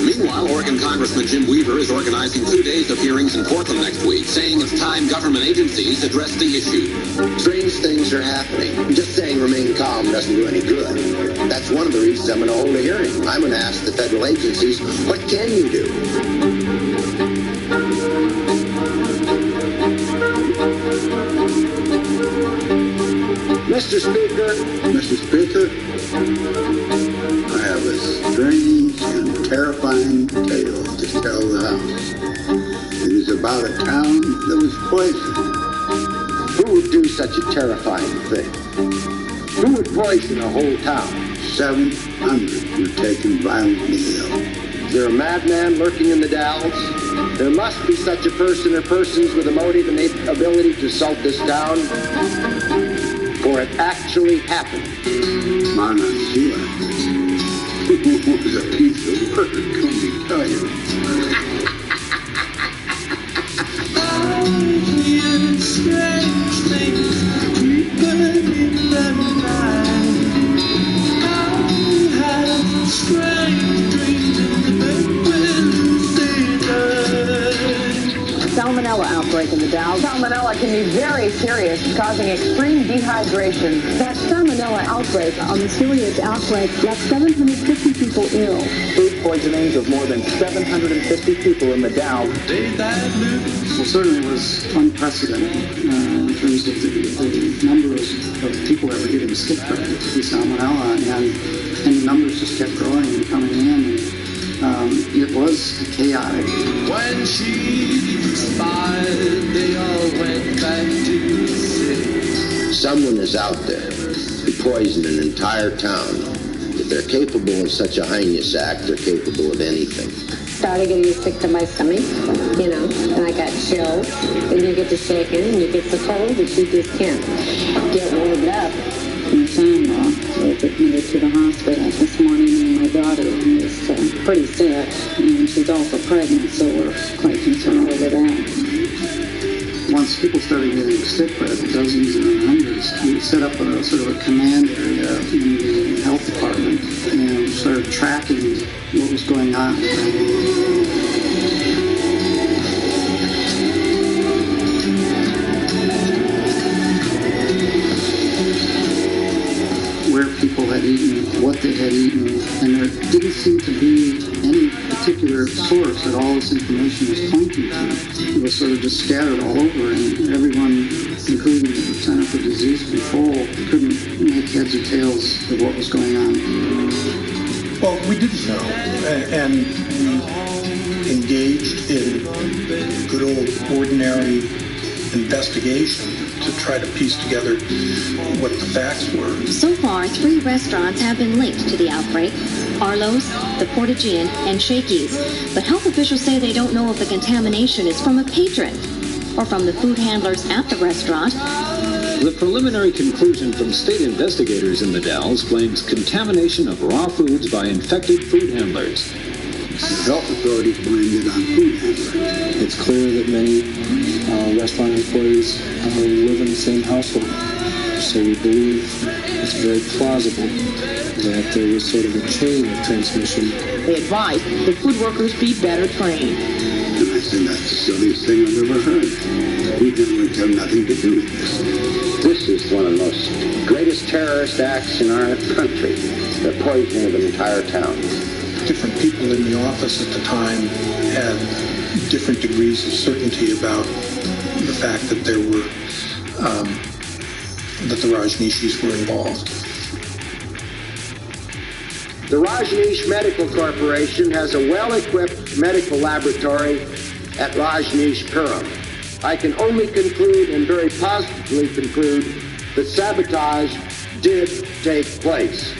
Meanwhile, Oregon Congressman Jim Weaver is organizing 2 days of hearings in Portland next week, saying it's time government agencies address the issue. Strange things are happening. Just saying remain calm doesn't do any good. That's one of the reasons I'm going to hold a hearing. I'm going to ask the federal agencies, what can you do? Mr. Speaker, I have a strange and terrifying tale to tell the House. It is about a town that was poisoned. Who would do such a terrifying thing? Who would poison a whole town? 700 were taken violently ill. Is there a madman lurking in the Dalles? There must be such a person or persons with a motive and the ability to assault this town. For it actually happened. Mana Sheila was a piece of work, let me tell you. I hear strange things creeping in the night. I have strange dreams in the Salmonella outbreak in the Dalles. Salmonella can be very serious, causing extreme dehydration. That salmonella outbreak, a mysterious outbreak, left 750 people ill. Food poisonings of more than 750 people in the Dalles. Well, certainly it was unprecedented in terms of the numbers of people that were getting sick from the salmonella, and the numbers just kept growing and coming in. It was chaotic. When she expired, they all went back to the city. Someone is out there who poisoned an entire town. If they're capable of such a heinous act, they're capable of anything. Started getting sick to my stomach, and I got chills, and you get to shaking, and you get so cold that you just can't get warmed up. My son-in-law took me to the hospital this morning, and my daughter is pretty sick, and she's also pregnant, so we're quite concerned over that. Once people started getting sick by dozens and hundreds, we set up a sort of a command area in the health department and started tracking what was going on. Where people had eaten, what they had eaten, and there didn't seem to be any particular source that all this information was pointing to. It was sort of just scattered all over, and everyone, including the Center for Disease Control, couldn't make heads or tails of what was going on. Well, we didn't know, and we engaged in good old ordinary investigation to try to piece together what the facts were. So far, 3 restaurants have been linked to the outbreak: Arlo's, the Portageon, and Shakey's. But health officials say they don't know if the contamination is from a patron or from the food handlers at the restaurant. The preliminary conclusion from state investigators in the Dalles claims contamination of raw foods by infected food handlers. The health authorities blamed it on food handlers. It's clear that many restaurant employees live in the same household. So we believe it's very plausible that there was sort of a chain of transmission. They advised the food workers be better trained. And I said, that's the silliest thing I've ever heard. Food handlers have nothing to do with this. This is one of the most greatest terrorist acts in our country. The poisoning of an entire town. Different people in the office at the time had different degrees of certainty about the fact that there were that the Rajneeshis were involved. The Rajneesh Medical Corporation has a well-equipped medical laboratory at Rajneeshpuram. I can only conclude, and very positively conclude, that sabotage did take place.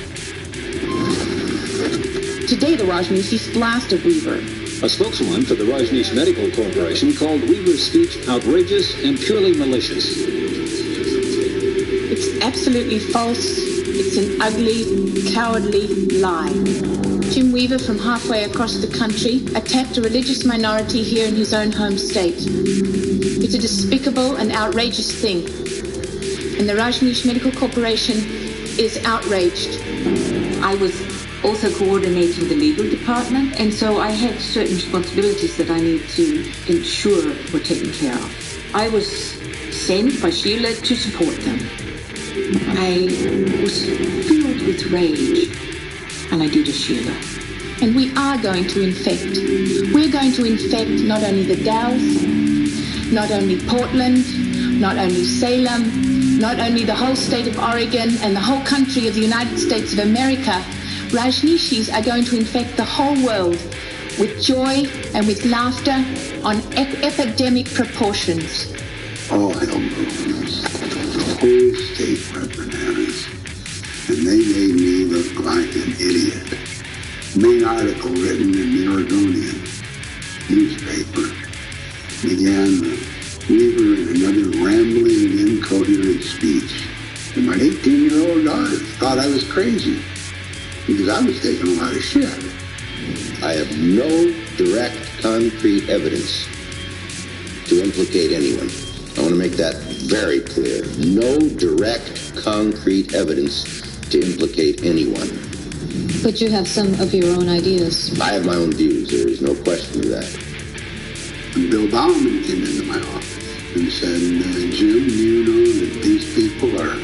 Today, the Rajneeshis blasted Weaver. A spokeswoman for the Rajneesh Medical Corporation called Weaver's speech outrageous and purely malicious. It's absolutely false. It's an ugly, cowardly lie. Jim Weaver from halfway across the country attacked a religious minority here in his own home state. It's a despicable and outrageous thing. And the Rajneesh Medical Corporation is outraged. I was also coordinating the legal department, and so I had certain responsibilities that I need to ensure were taken care of. I was sent by Sheila to support them. I was filled with rage, and I did as Sheila. And we are going to infect. We're going to infect not only the Dalles, not only Portland, not only Salem, not only the whole state of Oregon and the whole country of the United States of America. Rajneeshis are going to infect the whole world with joy and with laughter on epidemic proportions. All hell broke loose. The whole state went bananas. And they made me look like an idiot. Main article written in the Oregonian newspaper began Weaver in another rambling and incoherent speech. And my 18-year-old daughter thought I was crazy because I was taking a lot of shit. I have no direct, concrete evidence to implicate anyone. I want to make that very clear. No direct, concrete evidence to implicate anyone. But you have some of your own ideas. I have my own views. There is no question of that. And Bill Bauman came into my office and said, Jim, you know that these people are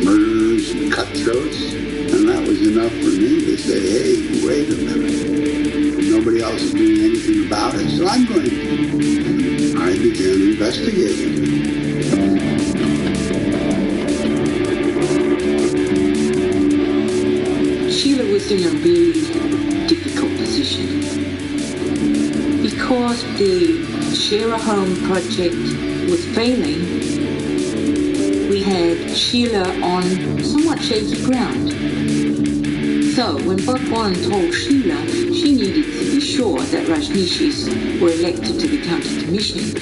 murderers and cutthroats? And that was enough for me to say, hey, wait a minute. Nobody else is doing anything about it, so I'm going to. I began investigating. Sheila was in a really difficult position because the Share a Home project was failing. We had Sheila on somewhat shaky ground. So when Bob Warren told Sheila she needed to be sure that Rajneeshis were elected to the county commission,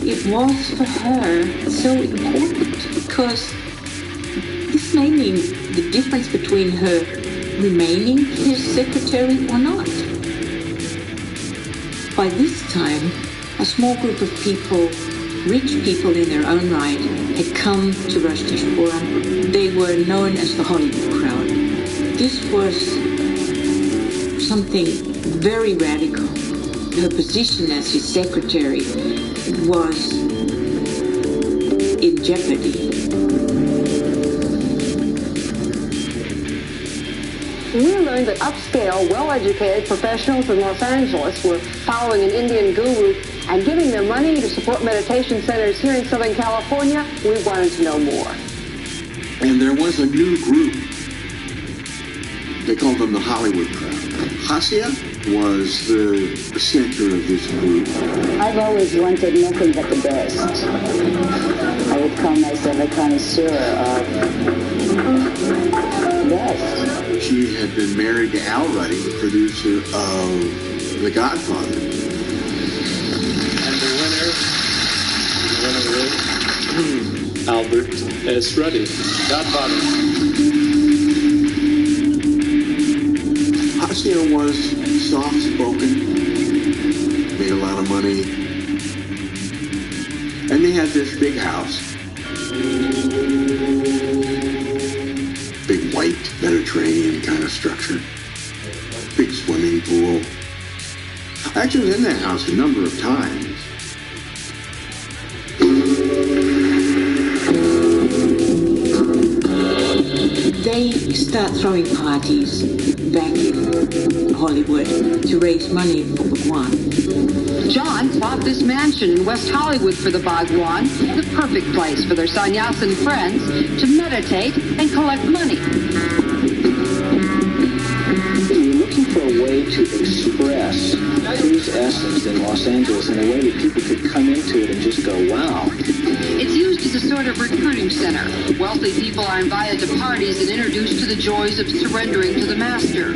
it was for her so important because this may mean the difference between her remaining his secretary or not. By this time, a small group of people, rich people in their own right, had come to Rajneeshpuram. They were known as the Hollywood crowd. This was something very radical. Her position as his secretary was in jeopardy. We learned that upscale, well-educated professionals in Los Angeles were following an Indian guru and giving their money to support meditation centers here in Southern California. We wanted to know more. And there was a new group. They called them the Hollywood crowd. Hasia was the center of this group. I've always wanted nothing but the best. I would call myself a connoisseur of best. She had been married to Al Ruddy, the producer of The Godfather. And the winner is Albert S. Ruddy, Godfather. Hasia was soft-spoken, made a lot of money, and they had this big house. Big white Mediterranean kind of structure. Big swimming pool. I actually was in that house a number of times. They start throwing parties back in Hollywood to raise money for Bhagwan. John bought this mansion in West Hollywood for the Bhagwan, the perfect place for their sannyasin friends to meditate and collect money. We're looking for a way to express his essence in Los Angeles in a way that people could come into it and just go, wow. It's used as a sort of recruiting center. Wealthy people are invited to parties and introduced to the joys of surrendering to the master.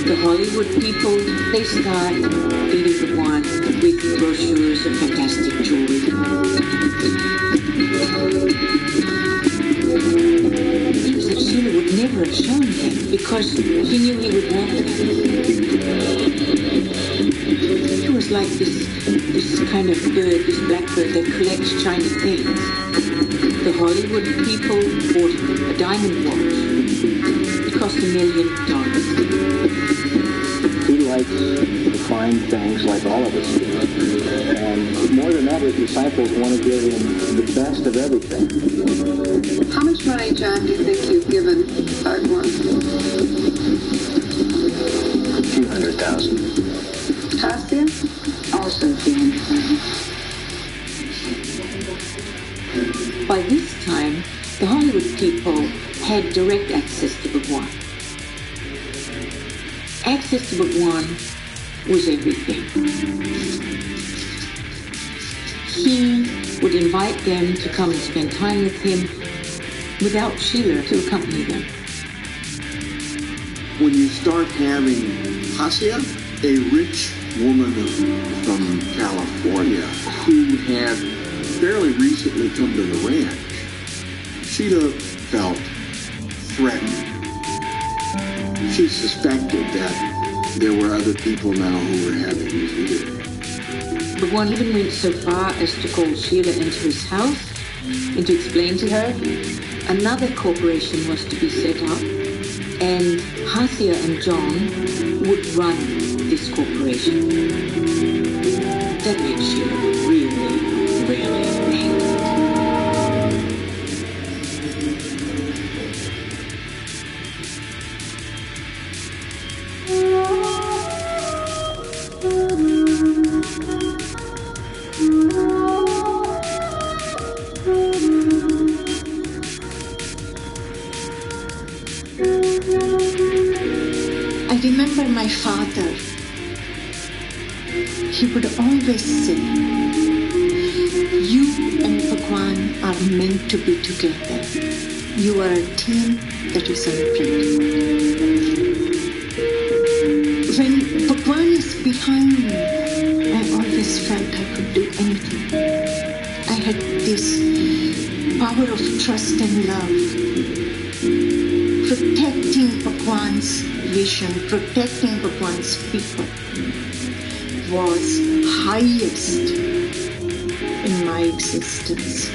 The Hollywood people, they start feeding Bhagwan with brochures of fantastic jewelry. Things that Sheila would never have shown him because he knew he would want them. He was like this kind of bird, this blackbird that collects shiny things. The Hollywood people bought a diamond watch. It cost $1 million. He likes to find things like all of us do. And more than that, his disciples want to give him the best of everything. How much money, John, do you think you've given Bhagwan? $200,000. Hasia? Also $200,000. By this time, the Hollywood people had direct access to Bhagwan. Access to Bhagwan was everything. He would invite them to come and spend time with him without Sheila to accompany them. When you start having Hasia, a rich woman from California who had fairly recently come to the ranch, Sheila felt threatened. She suspected that there were other people now who were having these meetings. Bhagwan even went so far as to call Sheila into his house and to explain to her another corporation was to be set up and Hasia and John would run this corporation. That made Sheila really, really angry. I remember my father. He would always say, you and Bhagwan are meant to be together. You are a team that is unbreakable. When Bhagwan is behind me, I always felt I could do anything. I had this power of trust and love. Protecting Bhagwan's vision, protecting Bhagwan's people was highest in my existence.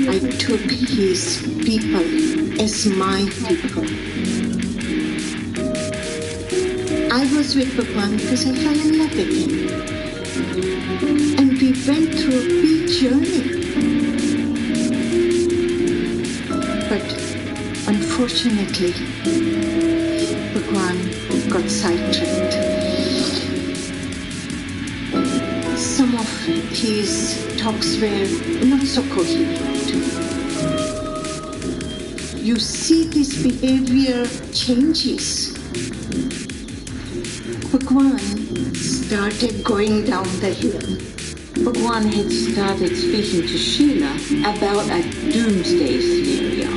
I took his people as my people. I was with Bhagwan because I fell in love with him. And we went through a big journey. But unfortunately, Bhagwan got sidetracked. Some of his talks were not so coherent. You see this behavior changes. Bhagwan started going down the hill. Bhagwan had started speaking to Sheila about a doomsday scenario.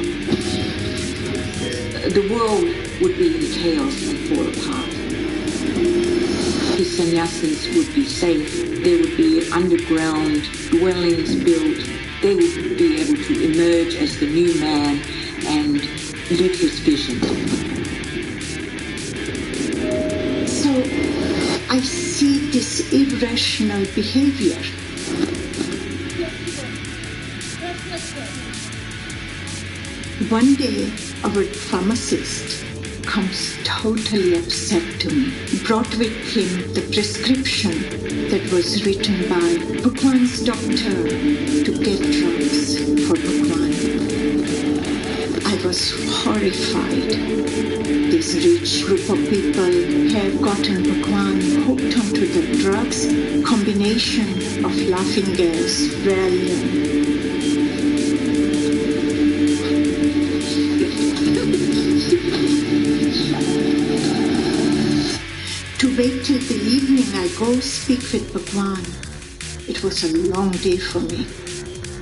the world would be in chaos and fall apart. His sannyasis would be safe. There would be underground dwellings built. They would be able to emerge as the new man and live his vision. So I see this irrational behavior. One day, our pharmacist comes totally upset to me, brought with him the prescription that was written by Bhagwan's doctor to get drugs for Bhagwan. I was horrified. This rich group of people have gotten Bhagwan hooked onto the drugs, combination of laughing gas, Valium. To wait till the evening I go speak with Bhagwan. It was a long day for me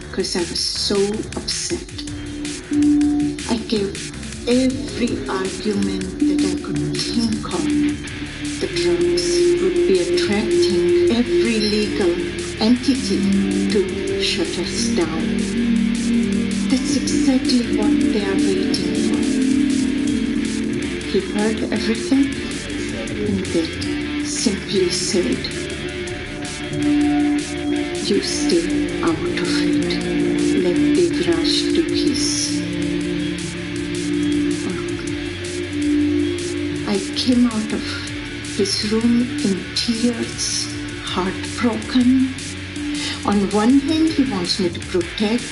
because I was so upset. I gave every argument that I could think of. The drugs would be attracting every legal entity to shut us down. That's exactly what they are waiting for. He heard everything and then simply said, "You stay out of it. Let Devraj do his." I came out of his room in tears, heartbroken. On one hand, he wants me to protect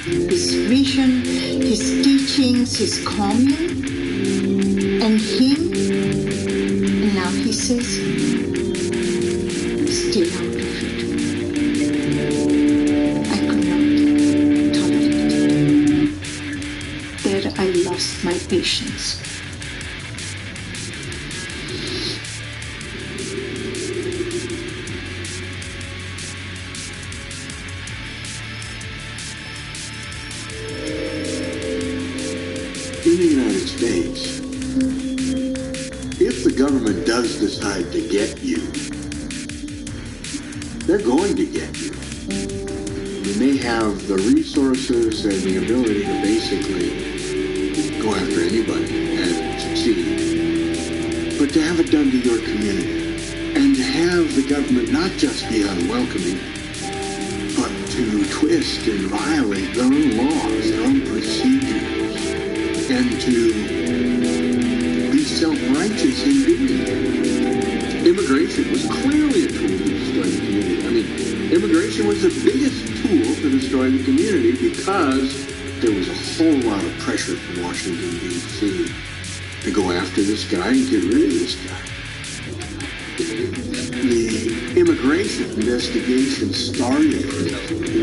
his vision, his teachings, his calming, and him. Now he says, stay out of it. I could not tolerate it. There I lost my patience. In the United States, if the government does decide to get you, they're going to get you. And they have the resources and the ability to basically go after anybody and succeed. But to have it done to your community, and to have the government not just be unwelcoming, but to twist and violate their own laws, their own procedures, and to be self-righteous in doing it. Immigration was clearly a tool to destroy the community. I mean, immigration was the biggest tool to destroy the community because there was a whole lot of pressure from Washington, D.C. to go after this guy and get rid of this guy. The immigration investigation started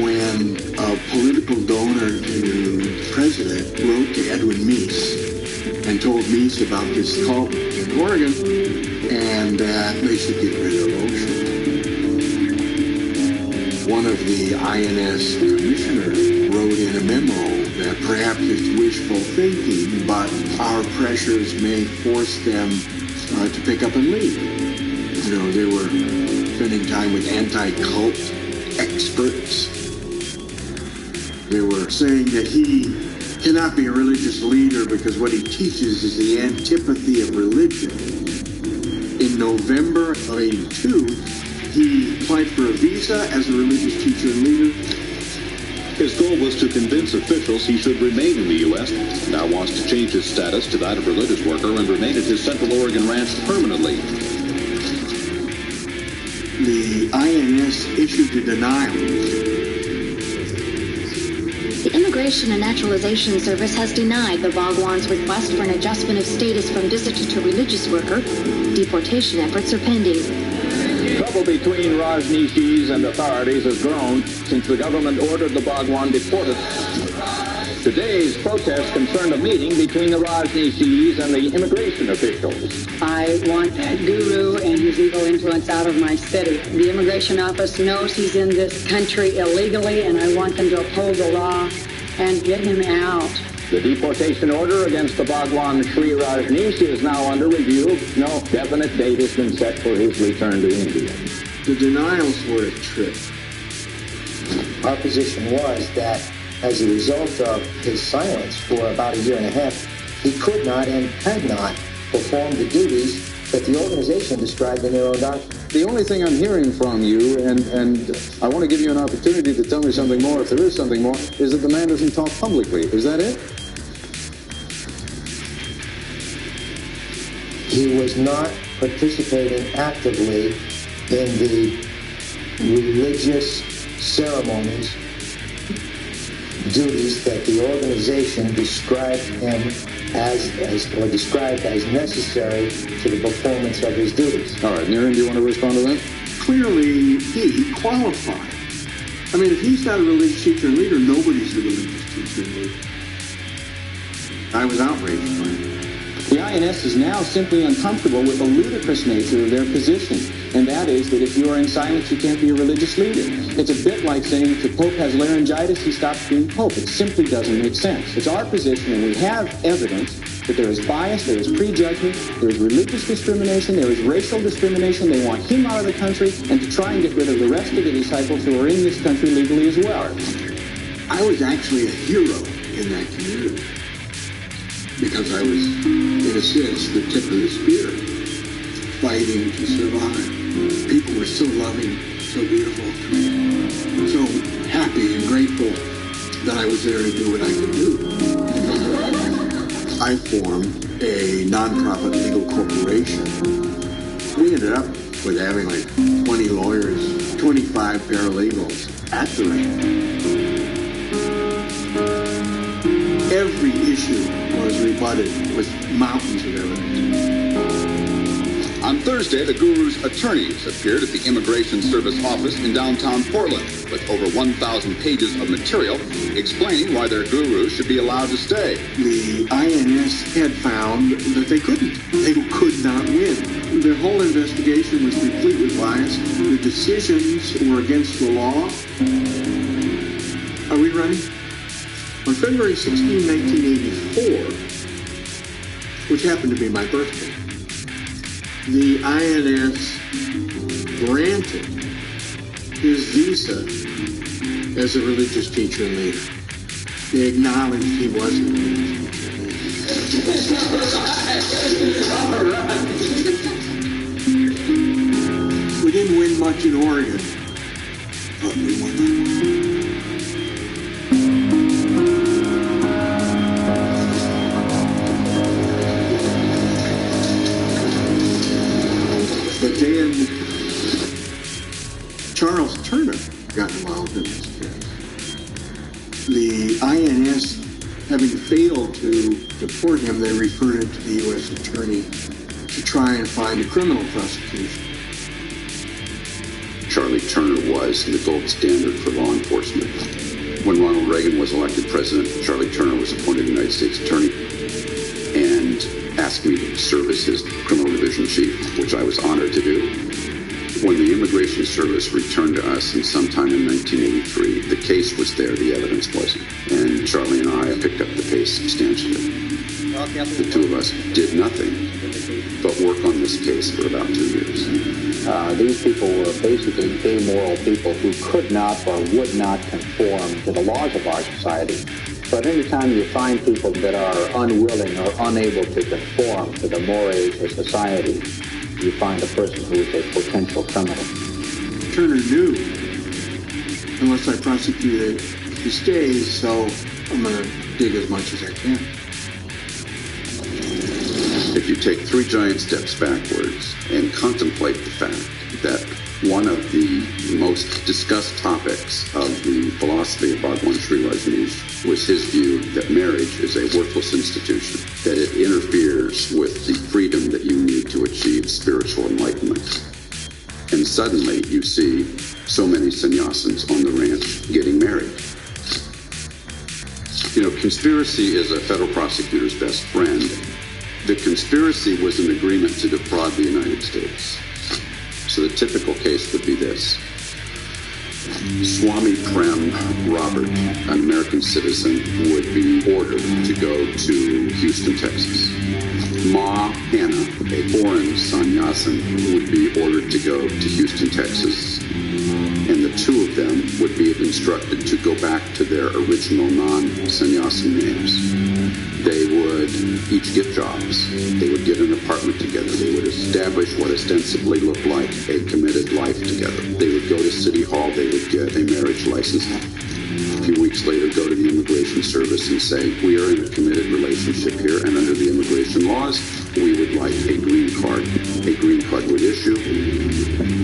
when a political donor to the president wrote to Edwin Meese and told Meese about this cult in Oregon and that they should get rid of OSHA. One of the INS commissioners wrote in a memo that perhaps it's wishful thinking, but our pressures may force them to pick up and leave. You know, they were spending time with anti-cult experts. They were saying that he cannot be a religious leader because what he teaches is the antipathy of religion. In November of '82, he applied for a visa as a religious teacher and leader. His goal was to convince officials he should remain in the U.S. Now wants to change his status to that of religious worker and remain at his Central Oregon ranch permanently. The INS issued a denial. The Immigration and Naturalization Service has denied the Bhagwan's request for an adjustment of status from visitor to religious worker. Deportation efforts are pending. Trouble between Rajneeshis and authorities has grown since the government ordered the Bhagwan deported. Today's protest concerned a meeting between the Rajneeshis and the immigration officials. I want Guru and his evil influence out of my city. The immigration office knows he's in this country illegally, and I want them to uphold the law and get him out. The deportation order against the Bhagwan Sri Rajneesh is now under review. No definite date has been set for his return to India. The denials were a trick. Our position was that as a result of his silence for about a year and a half, he could not and had not performed the duties that the organization described in their own document. The only thing I'm hearing from you, and I want to give you an opportunity to tell me something more, if there is something more, is that the man doesn't talk publicly. Is that it? He was not participating actively in the religious ceremonies, duties that the organization described him or described as necessary to the performance of his duties. All right, Niren, do you want to respond to that? Clearly, he qualified. I mean, if he's not a religious teacher and leader, nobody's a religious teacher and leader. I was outraged by it. The INS is now simply uncomfortable with the ludicrous nature of their position, and that is that if you are in silence, you can't be a religious leader. It's a bit like saying if the Pope has laryngitis, he stops being Pope. It simply doesn't make sense. It's our position, and we have evidence that there is bias, there is prejudgment, there is religious discrimination, there is racial discrimination. They want him out of the country and to try and get rid of the rest of the disciples who are in this country legally as well. I was actually a hero in that community because I was, in a sense, the tip of the spear, fighting to survive. People were so loving, so beautiful to me, so happy and grateful that I was there to do what I could do. I formed a nonprofit legal corporation. We ended up with having like 20 lawyers, 25 paralegals at the ranch. Every issue was rebutted with mountains of evidence. On Thursday, the Guru's attorneys appeared at the Immigration Service office in downtown Portland with over 1,000 pages of material explaining why their guru should be allowed to stay. The INS had found that they couldn't. They could not win. Their whole investigation was complete with bias. The decisions were against the law. Are we running? On February 16, 1984, which happened to be my birthday, the INS granted his visa as a religious teacher and leader. They acknowledged he was a religious teacher and leader. We didn't win much in Oregon, but we won that one. But then Charles Turner got involved in this case. The INS, having failed to deport him, they referred him to the U.S. Attorney to try and find a criminal prosecution. Charlie Turner was the gold standard for law enforcement. When Ronald Reagan was elected president, Charlie Turner was appointed United States Attorney and asked me to serve as his criminal division chief, which I was honored to do. When the Immigration Service returned to us in sometime in 1983, the case was there, the evidence wasn't. And Charlie and I picked up the pace substantially. The two of us did nothing but work on this case for about 2 years. These people were basically amoral people who could not or would not conform to the laws of our society. But anytime you find people that are unwilling or unable to conform to the mores of society, you find a person who is a potential criminal. Turner knew, unless I prosecute it, he stays, so I'm going to dig as much as I can. If you take 3 giant steps backwards and contemplate the fact that one of the most discussed topics of the philosophy of Bhagwan Sri Rajneesh was his view that marriage is a worthless institution, that it interferes with the freedom that you need to achieve spiritual enlightenment. And suddenly you see so many sannyasins on the ranch getting married. You know, conspiracy is a federal prosecutor's best friend. The conspiracy was an agreement to defraud the United States. So the typical case would be this. Swami Prem Robert, an American citizen, would be ordered to go to Houston, Texas. Ma Hannah, a foreign sannyasin, would be ordered to go to Houston, Texas. And the two of them would be instructed to go back to their original non-sannyasin names. They would each get jobs. They would get an apartment together. They would establish what ostensibly looked like a committed life together. They would go to City Hall. They would get a marriage license. A few weeks later, go to the Immigration Service and say, we are in a committed relationship here, and under the immigration laws, we would like a green card. A green card would issue.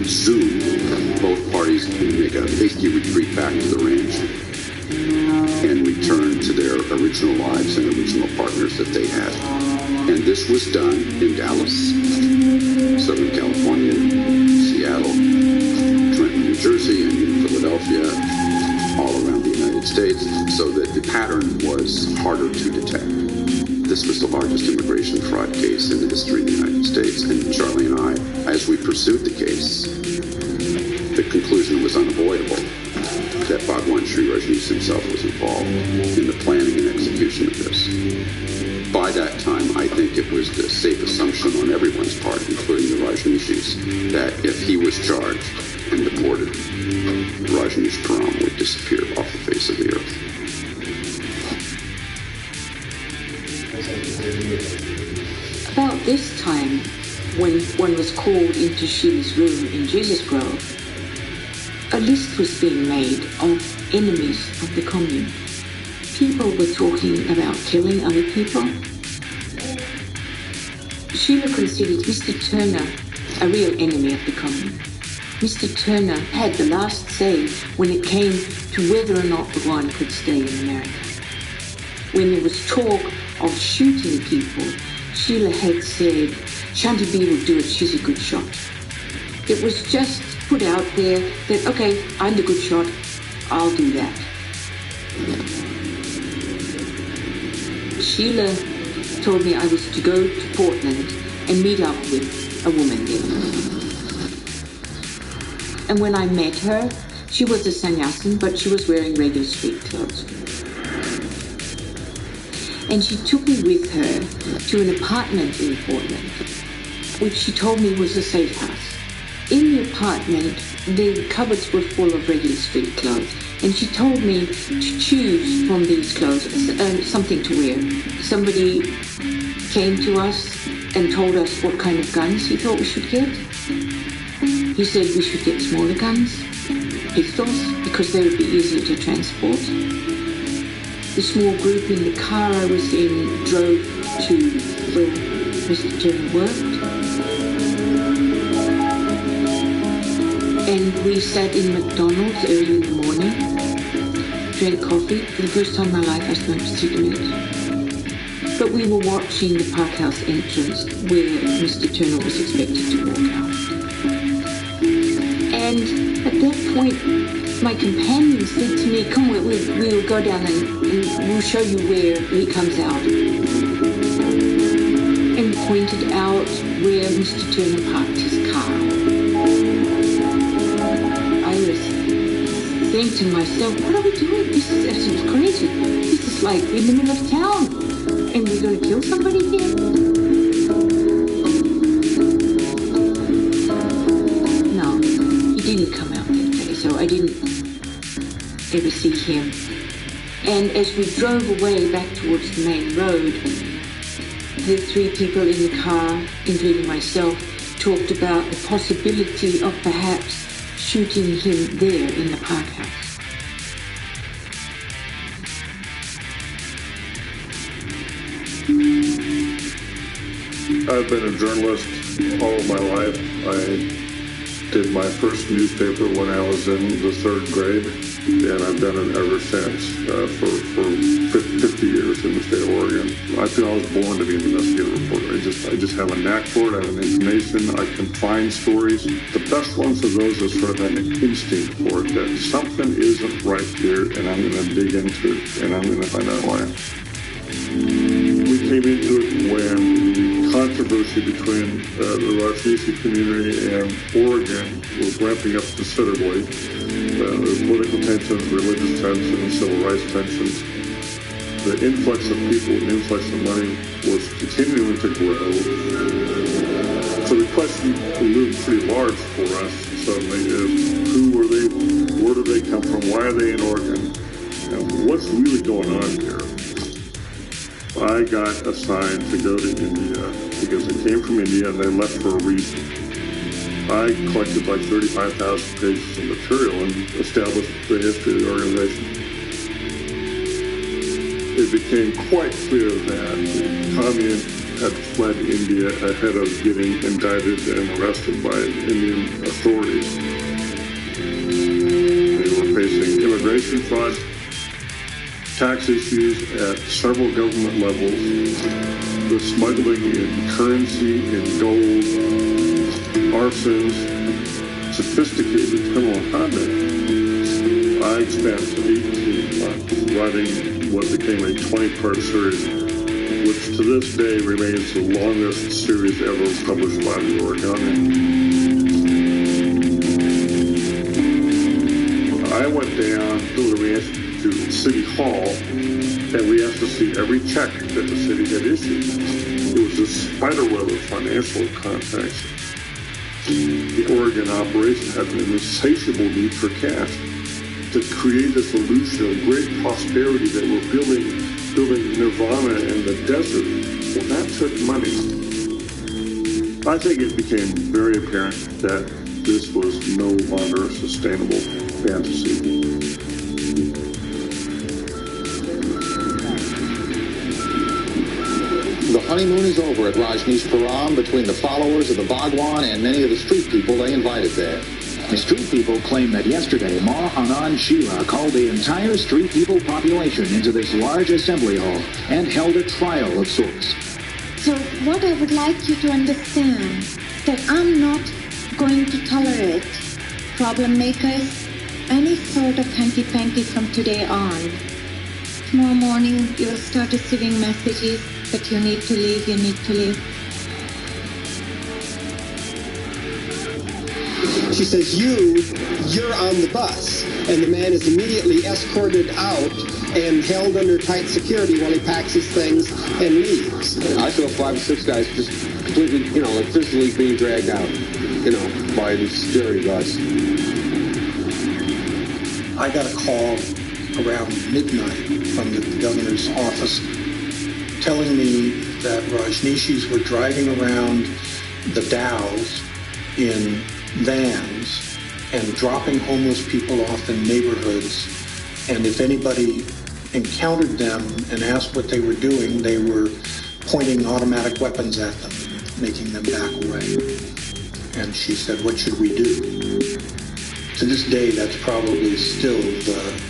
Soon, both parties would make a hasty retreat back to the ranch and return to their original lives and original partners that they had. And this was done in Dallas, Southern California, Seattle, Trenton, New Jersey, and in Philadelphia, all around the United States, so that the pattern was harder to detect. This was the largest immigration fraud case in the history of the United States, and Charlie and I, as we pursued the case, the conclusion was unavoidable that Bhagwan Sri Rajneesh himself was involved in the planning and execution of this. By that time, I think it was the safe assumption on everyone's part, including the Rajneeshis, that if he was charged and deported, Rajneesh Param would disappear off the face of the earth. About this time, when one was called into Sheila's room in Jesus Grove, a list was being made of enemies of the commune. People were talking about killing other people. Sheila considered Mr. Turner a real enemy of the commune. Mr. Turner had the last say when it came to whether or not Bhagwan could stay in America. When there was talk of shooting people, Sheila had said, Shanti B will do it, she's a good shot. It was just put out there that, okay, I'm the good shot, I'll do that. Sheila told me I was to go to Portland and meet up with a woman there. And when I met her, she was a sannyasin, but she was wearing regular street clothes. And she took me with her to an apartment in Portland, which she told me was a safe house. In the apartment, the cupboards were full of regular street clothes, and she told me to choose from these clothes something to wear. Somebody came to us and told us what kind of guns he thought we should get. He said we should get smaller guns, pistols, because they would be easier to transport. The small group in the car I was in drove to where Mr. Turner worked. And we sat in McDonald's early in the morning, drank coffee. For the first time in my life, I smoked a cigarette. But we were watching the Park House entrance where Mr. Turner was expected to walk out. And at that point, my companion said to me, come, we'll go down and we'll show you where he comes out. And pointed out where Mr. Turner parked his car. I was saying to myself, what are we doing? This is crazy. This is like in the middle of town. And we're going to kill somebody here? No, he didn't come out that day, so I didn't ever see him. And as we drove away back towards the main road, the three people in the car, including myself, talked about the possibility of perhaps shooting him there in the Park House. I've been a journalist all of my life. I did my first newspaper when I was in the third grade, and I've done it ever since for 50 years in the state of Oregon. I feel I was born to be an investigative reporter. I just have a knack for it. I have an inclination. I can find stories. The best ones of those is sort of an instinct for it, that something isn't right here, and I'm going to dig into it, and I'm going to find out why. We came into it when controversy between the Rajneeshi community and Oregon was ramping up considerably. There's political tensions, religious tensions, civil rights tensions. The influx of people and influx of money was continuing to grow. So the question loomed pretty large for us suddenly is, who were they, where do they come from, why are they in Oregon, and what's really going on here? I got assigned to go to India because they came from India and they left for a reason. I collected like 35,000 pages of material and established the history of the organization. It became quite clear that Tommy had fled India ahead of getting indicted and arrested by Indian authorities. They were facing immigration fraud, tax issues at several government levels, the smuggling in currency, in gold, arsons, sophisticated criminal conduct. I spent 18 months writing what became a 20-part series, which to this day remains the longest series ever published by the Oregonian. I went down to the ranch to City Hall, and we asked to see every check that the city had issued. It was a spiderweb of financial contacts. The Oregon operation had an insatiable need for cash to create this illusion of great prosperity that we're building nirvana in the desert. Well, that took money. I think it became very apparent that this was no longer a sustainable fantasy. The honeymoon is over at Rajneeshpuram between the followers of the Bhagwan and many of the street people they invited there. The street people claim that yesterday Ma Anand Sheela called the entire street people population into this large assembly hall and held a trial of sorts. So what I would like you to understand, that I'm not going to tolerate problem makers, any sort of hanky-panky from today on. Tomorrow morning you will start receiving messages that you need to leave, you need to leave. She says, you're on the bus. And the man is immediately escorted out and held under tight security while he packs his things and leaves. I saw 5 or 6 guys just completely, like physically being dragged out, by the security guards. I got a call around midnight from the governor's office telling me that Rajneeshis were driving around the Dalles in vans and dropping homeless people off in neighborhoods, and if anybody encountered them and asked what they were doing, they were pointing automatic weapons at them, making them back away. And she said, what should we do? To this day, that's probably still the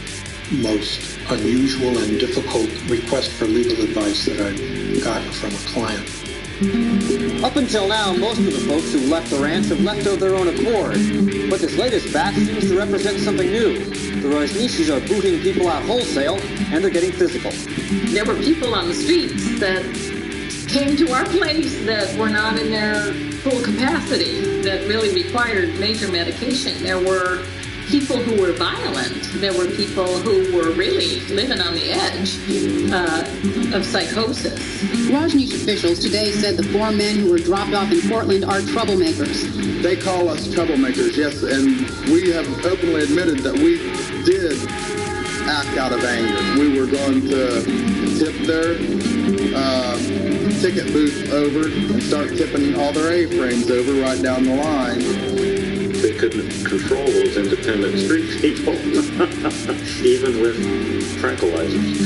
most unusual and difficult request for legal advice that I've gotten from a client. Up until now, most of the folks who left the ranch have left of their own accord. But this latest batch seems to represent something new. The Rajneeshis are booting people out wholesale, and they're getting physical. There were people on the streets that came to our place that were not in their full capacity, that really required major medication. There were people who were violent. There were people who were really living on the edge of psychosis. Rajneesh officials today said the 4 men who were dropped off in Portland are troublemakers. They call us troublemakers, yes, and we have openly admitted that we did act out of anger. We were going to tip their ticket booth over and start tipping all their A-frames over right down the line. They couldn't control those independent street people, even with tranquilizers.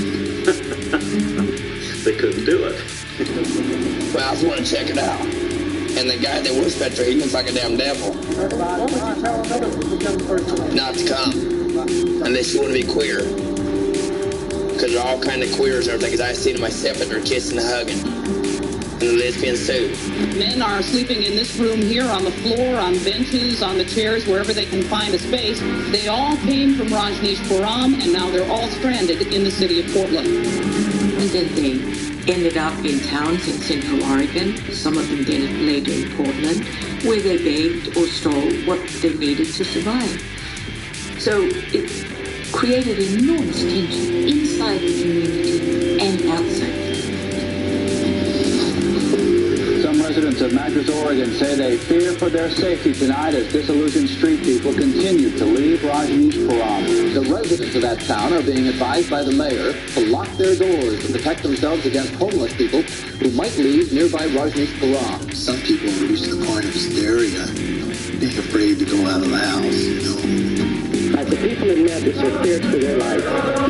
They couldn't do it. Well, I just want to check it out. And the guy that was Petra, he looks like a damn devil. Not to come. Unless you want to be queer. Because there are all kind of queers and everything. Because I seen them myself that they're kissing and hugging. And the lesbians too. Men are sleeping in this room here, on the floor, on benches, on the chairs, wherever they can find a space. They all came from Rajneeshpuram, and now they're all stranded in the city of Portland. And then they ended up in towns in Central Oregon. Some of them then later in Portland, where they begged or stole what they needed to survive. So it created enormous tension inside the community and outside. Some residents of Madras, Oregon say they fear for their safety tonight as disillusioned street people continue to leave Rajneeshpuram. The residents of that town are being advised by the mayor to lock their doors to protect themselves against homeless people who might leave nearby Rajneeshpuram. Some people have reached the point of hysteria, being afraid to go out of the house, you know. The people in Madras are feared for their life.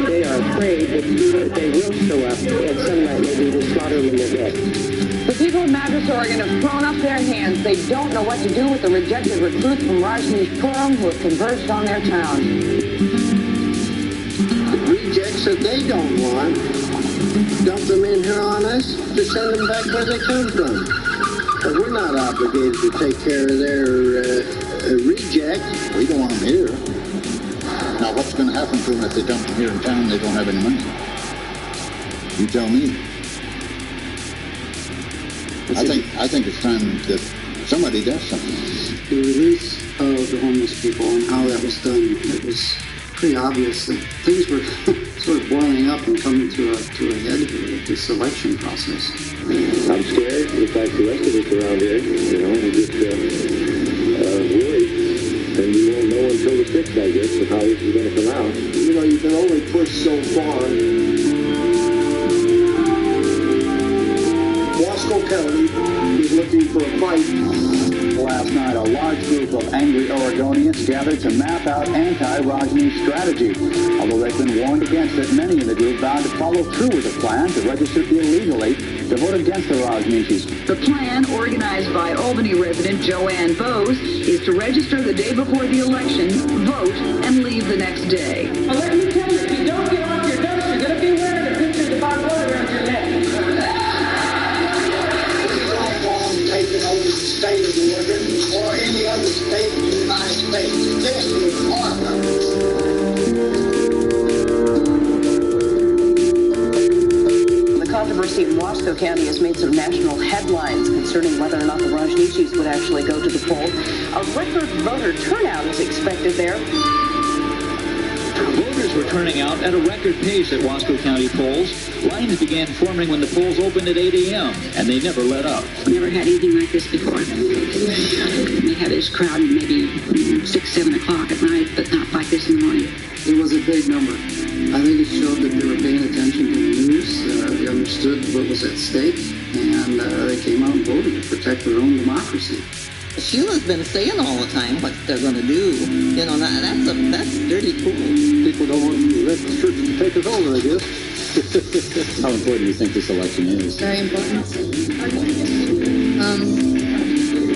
They are afraid that they will show up and some night maybe to slaughter them in their dead. The people of Madras, Oregon have thrown up their hands. They don't know what to do with the rejected recruits from Rajneeshpuram who have converged on their town. The rejects that they don't want, dump them in here on us to send them back where they come from. But we're not obligated to take care of their reject. We don't want them here. Now, what's going to happen to them if they dump them here in town and they don't have any money? You tell me. I think it's time that somebody does something. The release of the homeless people and how that was done, it was pretty obvious that things were sort of boiling up and coming to a head here with this election process. I'm scared, just like the rest of us around here. You know, we're just worried. And we won't know until the 6th, I guess, of how this is going to come out. You know, you can only push so far. Wasco County is looking for a fight. Last night, a large group of angry Oregonians gathered to map out anti-Rajneesh strategy. Although they've been warned against it, many in the group vowed to follow through with the plan to register illegally to vote against the Rajneeshis. The plan, organized by Albany resident Joanne Bose, is to register the day before the election, vote, and leave the next day. Well, let me tell you, if you don't get off your dust, you're going to be wearing a picture of the barbed wire around your neck. Taking over the state of Oregon or any other state in the United States. This is Oregon. The controversy in Wasco County has made some national headlines concerning whether or not the Rajneeshis would actually go to the polls. A record voter turnout is expected there. Voters were turning out at a record pace at Wasco County polls. Lines began forming when the polls opened at 8 a.m., and they never let up. We never had anything like this before. We had this crowd maybe 6, 7 o'clock at night, but not like this in the morning. It was a big number. I think it showed that they were paying attention to the news. They understood what was at stake, and they came out and voted to protect their own democracy. Sheila's been saying all the time what they're going to do. You know, that's dirty cool. People don't want the church to take us over, I guess. How important do you think this election is? Very important.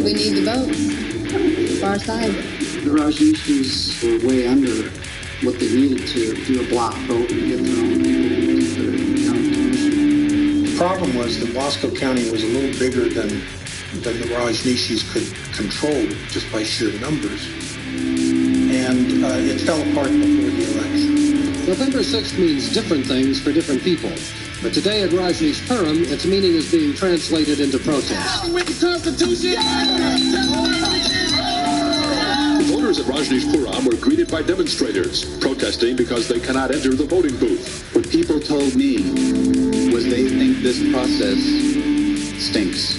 We need the votes for our side. The Rajneeshis were way under what they needed to do a block vote and get their own people into the county commission. The problem was that Wasco County was a little bigger than the Rajneeshis could control just by sheer numbers. And it fell apart before the election. November 6th means different things for different people. But today at Rajneeshpuram, its meaning is being translated into protest. With the Constitution! Voters at Rajneeshpuram were greeted by demonstrators, protesting because they cannot enter the voting booth. What people told me was they think this process stinks.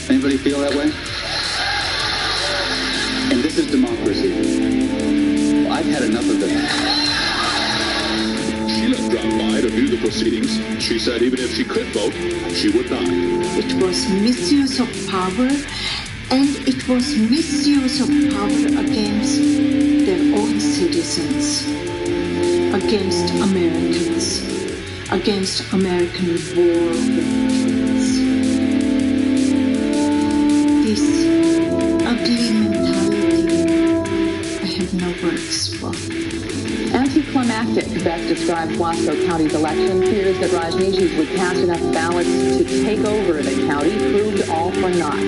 Anybody feel that way? And this is democracy. I've had enough of it. Sheila dropped by to view the proceedings. She said even if she could vote, she would not. It was misuse of power, and it was misuse of power against their own citizens, against Americans, against American war veterans. This ugly mentality, I have no words for. Anticlimactic best describes Wasco County's election. Fears that Rajneeshis would cast enough ballots to take over the county proved all for naught.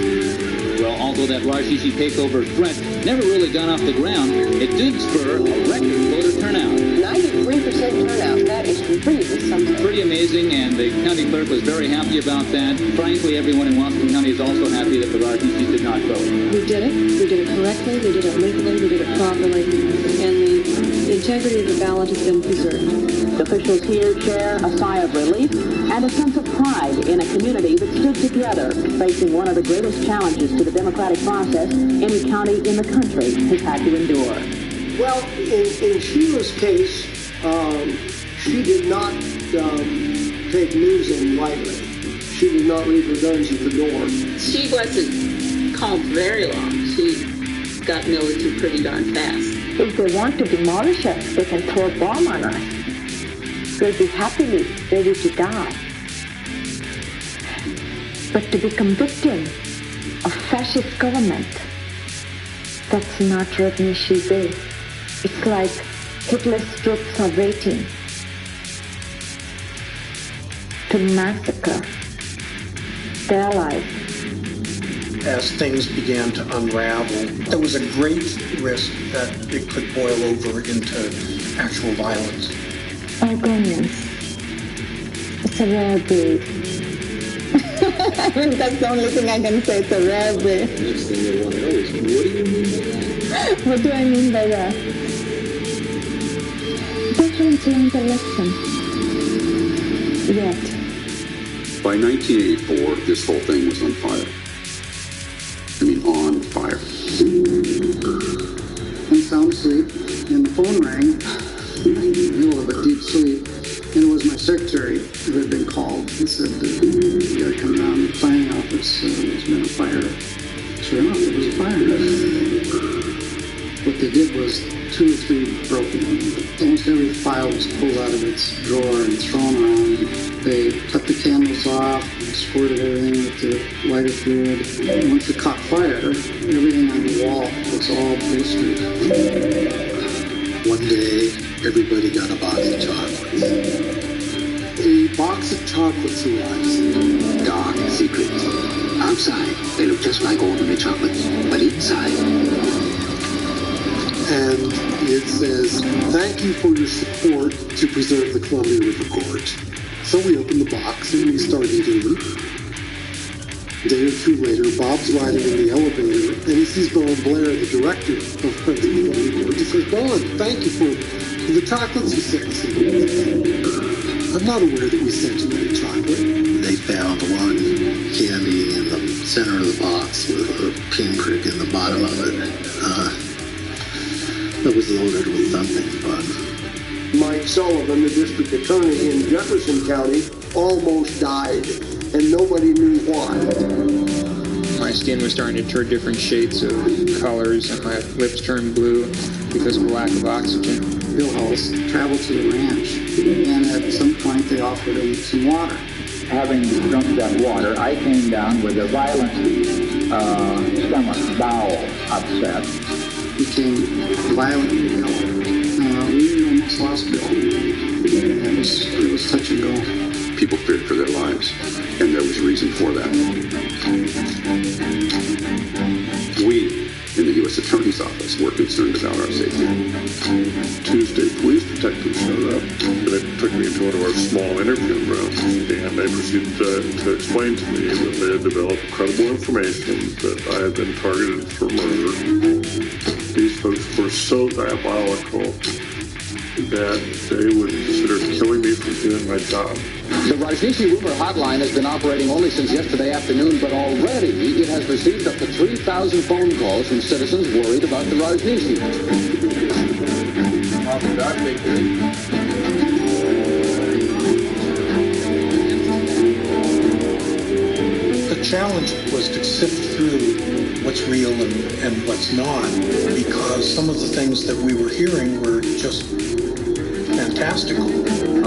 Well, although that Rajneeshi takeover threat never really got off the ground, it did spur a record voter turnout. 93% turnout. That is 2003. It was some pretty amazing, and the county clerk was very happy about that. Frankly, everyone in Washington County is also happy that the Rajneeshis did not vote. We did it. We did it correctly. We did it legally. We did it properly. And the integrity of the ballot has been preserved. Officials here share a sigh of relief and a sense of pride in a community that stood together, facing one of the greatest challenges to the democratic process any county in the country has had to endure. Well, in Sheila's case, she did not take losing lightly. She did not leave her guns at the door. She wasn't called very long. She got militant pretty darn fast. If they want to demolish us, they can throw a bomb on us. We'll be happily ready to die. But to become victim of fascist government, that's not Rajneesh's way. It's like Hitler's troops are waiting to massacre their allies. As things began to unravel, there was a great risk that it could boil over into actual violence. Oregonians, it's a rare breed. That's the only thing I can say. It's a rare breed. Next thing you want to know is, what do you mean by that? What do I mean by that? They haven't learned the lesson yet. By 1984, this whole thing was on fire. I mean, on fire. Went sound asleep, and the phone rang. In the middle of a deep sleep, and it was my secretary who had been called and said, you gotta come down to the planning office, there's been a fire. Sure enough, it was a fire. What they did was 2 or 3 broken. Almost every file was pulled out of its drawer and thrown around. They cut the candles off and squirted everything with the lighter fluid. And once it caught fire, everything on the wall was all blistered. One day, everybody got a box of chocolates. A box of chocolates arrives. Dark secrets. Outside, they look just like ordinary chocolates, but inside. And it says, thank you for your support to preserve the Columbia River Gorge. So we open the box and we start eating them. A day or two later, Bob's riding in the elevator, and he sees Bowen Blair, the director of Friends of the Columbia Gorge. He says, Bowen, thank you for the chocolates you sent us. I'm not aware that we sent you any chocolate. They found one candy in the center of the box with a pinprick in the bottom of it. It was loaded with something fun. Mike Sullivan, the district attorney in Jefferson County, almost died, and nobody knew why. My skin was starting to turn different shades of colors, and my lips turned blue because of a lack of oxygen. Bill Hulse traveled to the ranch, and at some point they offered him some water. Having drunk that water, I came down with a violent stomach bowel upset. Became violently ill. We almost lost Bill. It was touch and go. People feared for their lives, and there was reason for that. We, in the U.S. Attorney's Office, were concerned about our safety. Tuesday, police detectives showed up, and they took me into one of our small interview rooms, and they proceeded to explain to me that they had developed credible information that I had been targeted for murder. These folks were so diabolical that they would consider killing me for doing my job. The Rajneeshi rumor hotline has been operating only since yesterday afternoon, but already it has received up to 3,000 phone calls from citizens worried about the Rajneeshi. The challenge was to sift through what's real and what's not, because some of the things that we were hearing were just fantastical.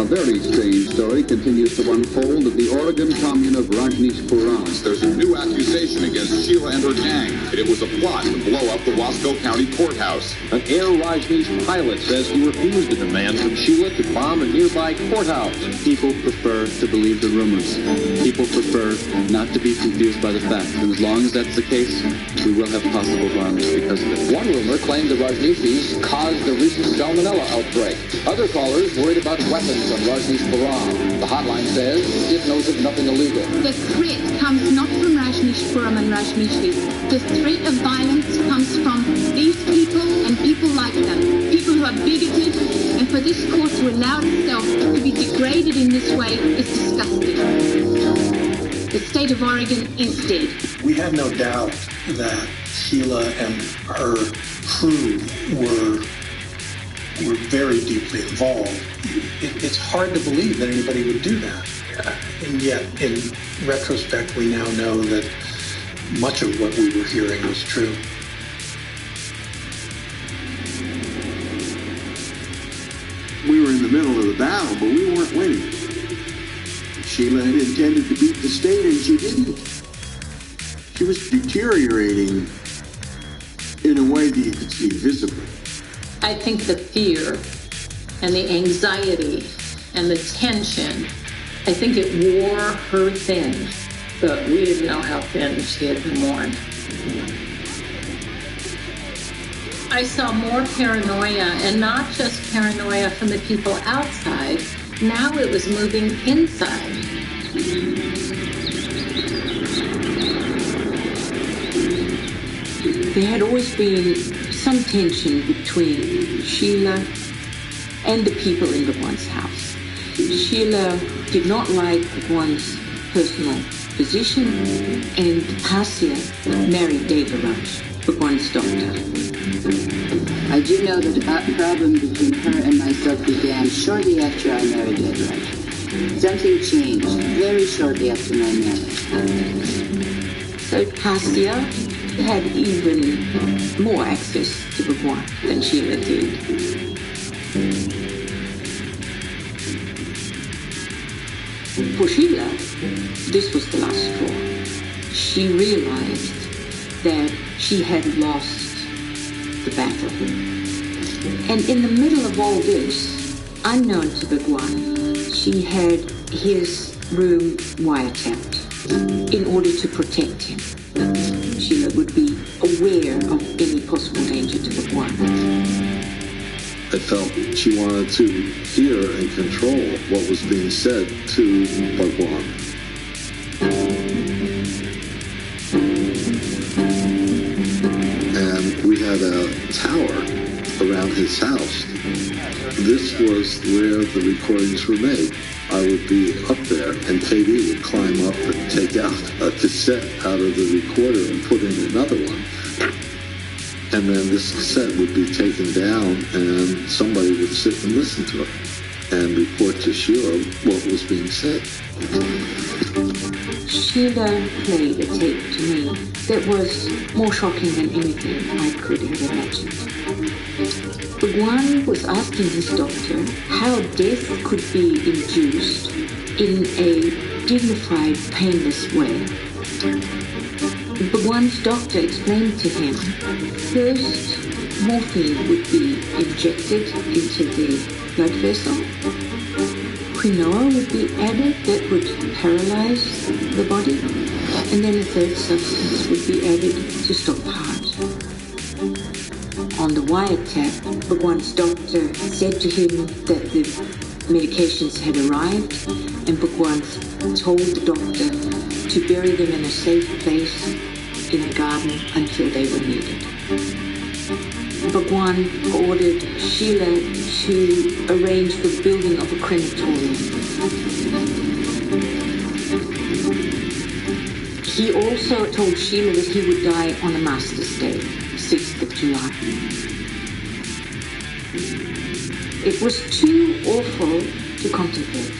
A very strange story continues to unfold at the Oregon commune of Rajneeshpuram. There's a new accusation against Sheila and her gang, and it was a plot to blow up the Wasco County Courthouse. An Air Rajneesh pilot says he refused a demand from Sheila to bomb a nearby courthouse. People prefer to believe the rumors. People prefer not to be confused by the facts. And as long as that's the case, we will have possible violence because of it. One rumor claimed the Rajneeshis caused the recent salmonella outbreak. Other callers callers worried about weapons on Rajneesh Puram. The hotline says it knows of nothing illegal. The threat comes not from Rajneesh Puram and Rajneeshis. The threat of violence comes from these people and people like them. People who are bigoted, and for this court to allow itself to be degraded in this way is disgusting. The state of Oregon is dead. We had no doubt that Sheila and her crew were very deeply involved. It's hard to believe that anybody would do that. And yet, in retrospect, we now know that much of what we were hearing was true. We were in the middle of the battle, but we weren't winning. Sheila had intended to beat the state, and she didn't. She was deteriorating in a way that you could see visibly. I think the fear and the anxiety and the tension, I think it wore her thin, but we didn't know how thin she had been worn. I saw more paranoia, and not just paranoia from the people outside. Now it was moving inside. There had always been some tension between Sheila and the people in Bhagwan's house. Sheila did not like Bhagwan's personal position, and Hasya married Devaraj, Bhagwan's doctor. I do know that a problem between her and myself began shortly after I married Devaraj. Something changed very shortly after my marriage. So Hasya had even more access to Bhagwan than Sheila did. For Sheila, this was the last straw. She realized that she had lost the battle. And in the middle of all this, unknown to Bhagwan, she had his room wiretapped in order to protect him. Sheila would be aware of any possible danger to Bhagwan. I felt she wanted to hear and control what was being said to Bhagwan. And we had a tower around his house. This was where the recordings were made. I would be up there, and KD would climb up and take out a cassette out of the recorder and put in another one. And then this cassette would be taken down, and somebody would sit and listen to it and report to Sheila what was being said. Sheila played a tape to me that was more shocking than anything I could have imagined. Bhagwan was asking his doctor how death could be induced in a dignified, painless way. Bhagwan's doctor explained to him, first, morphine would be injected into the blood vessel. Quinoa would be added that would paralyze the body. And then a third substance would be added to stop the heart. On the wiretap, Bhagwan's doctor said to him that the medications had arrived, and Bhagwan told the doctor to bury them in a safe place in a garden until they were needed. Bhagwan ordered Sheila to arrange the building of a crematorium. He also told Sheila that he would die on a Master's Day, 6th of July. It was too awful to contemplate.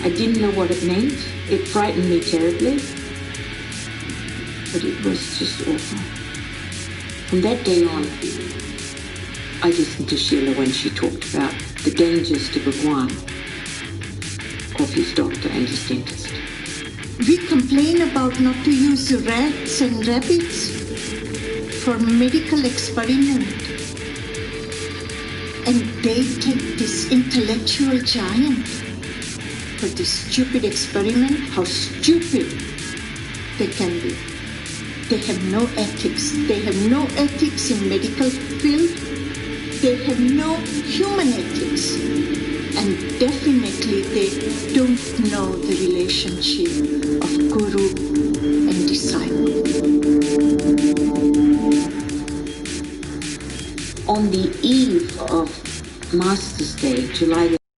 I didn't know what it meant. It frightened me terribly. But it was just awful. From that day on, I listened to Sheila when she talked about the dangers to Bhagwan of his doctor and his dentist. We complain about not to use rats and rabbits for medical experiment. And they take this intellectual giant for this stupid experiment. How stupid they can be. They have no ethics. They have no ethics in medical field. They have no human ethics. And definitely they don't know the relationship of guru and disciple. On the eve of Master's Day, July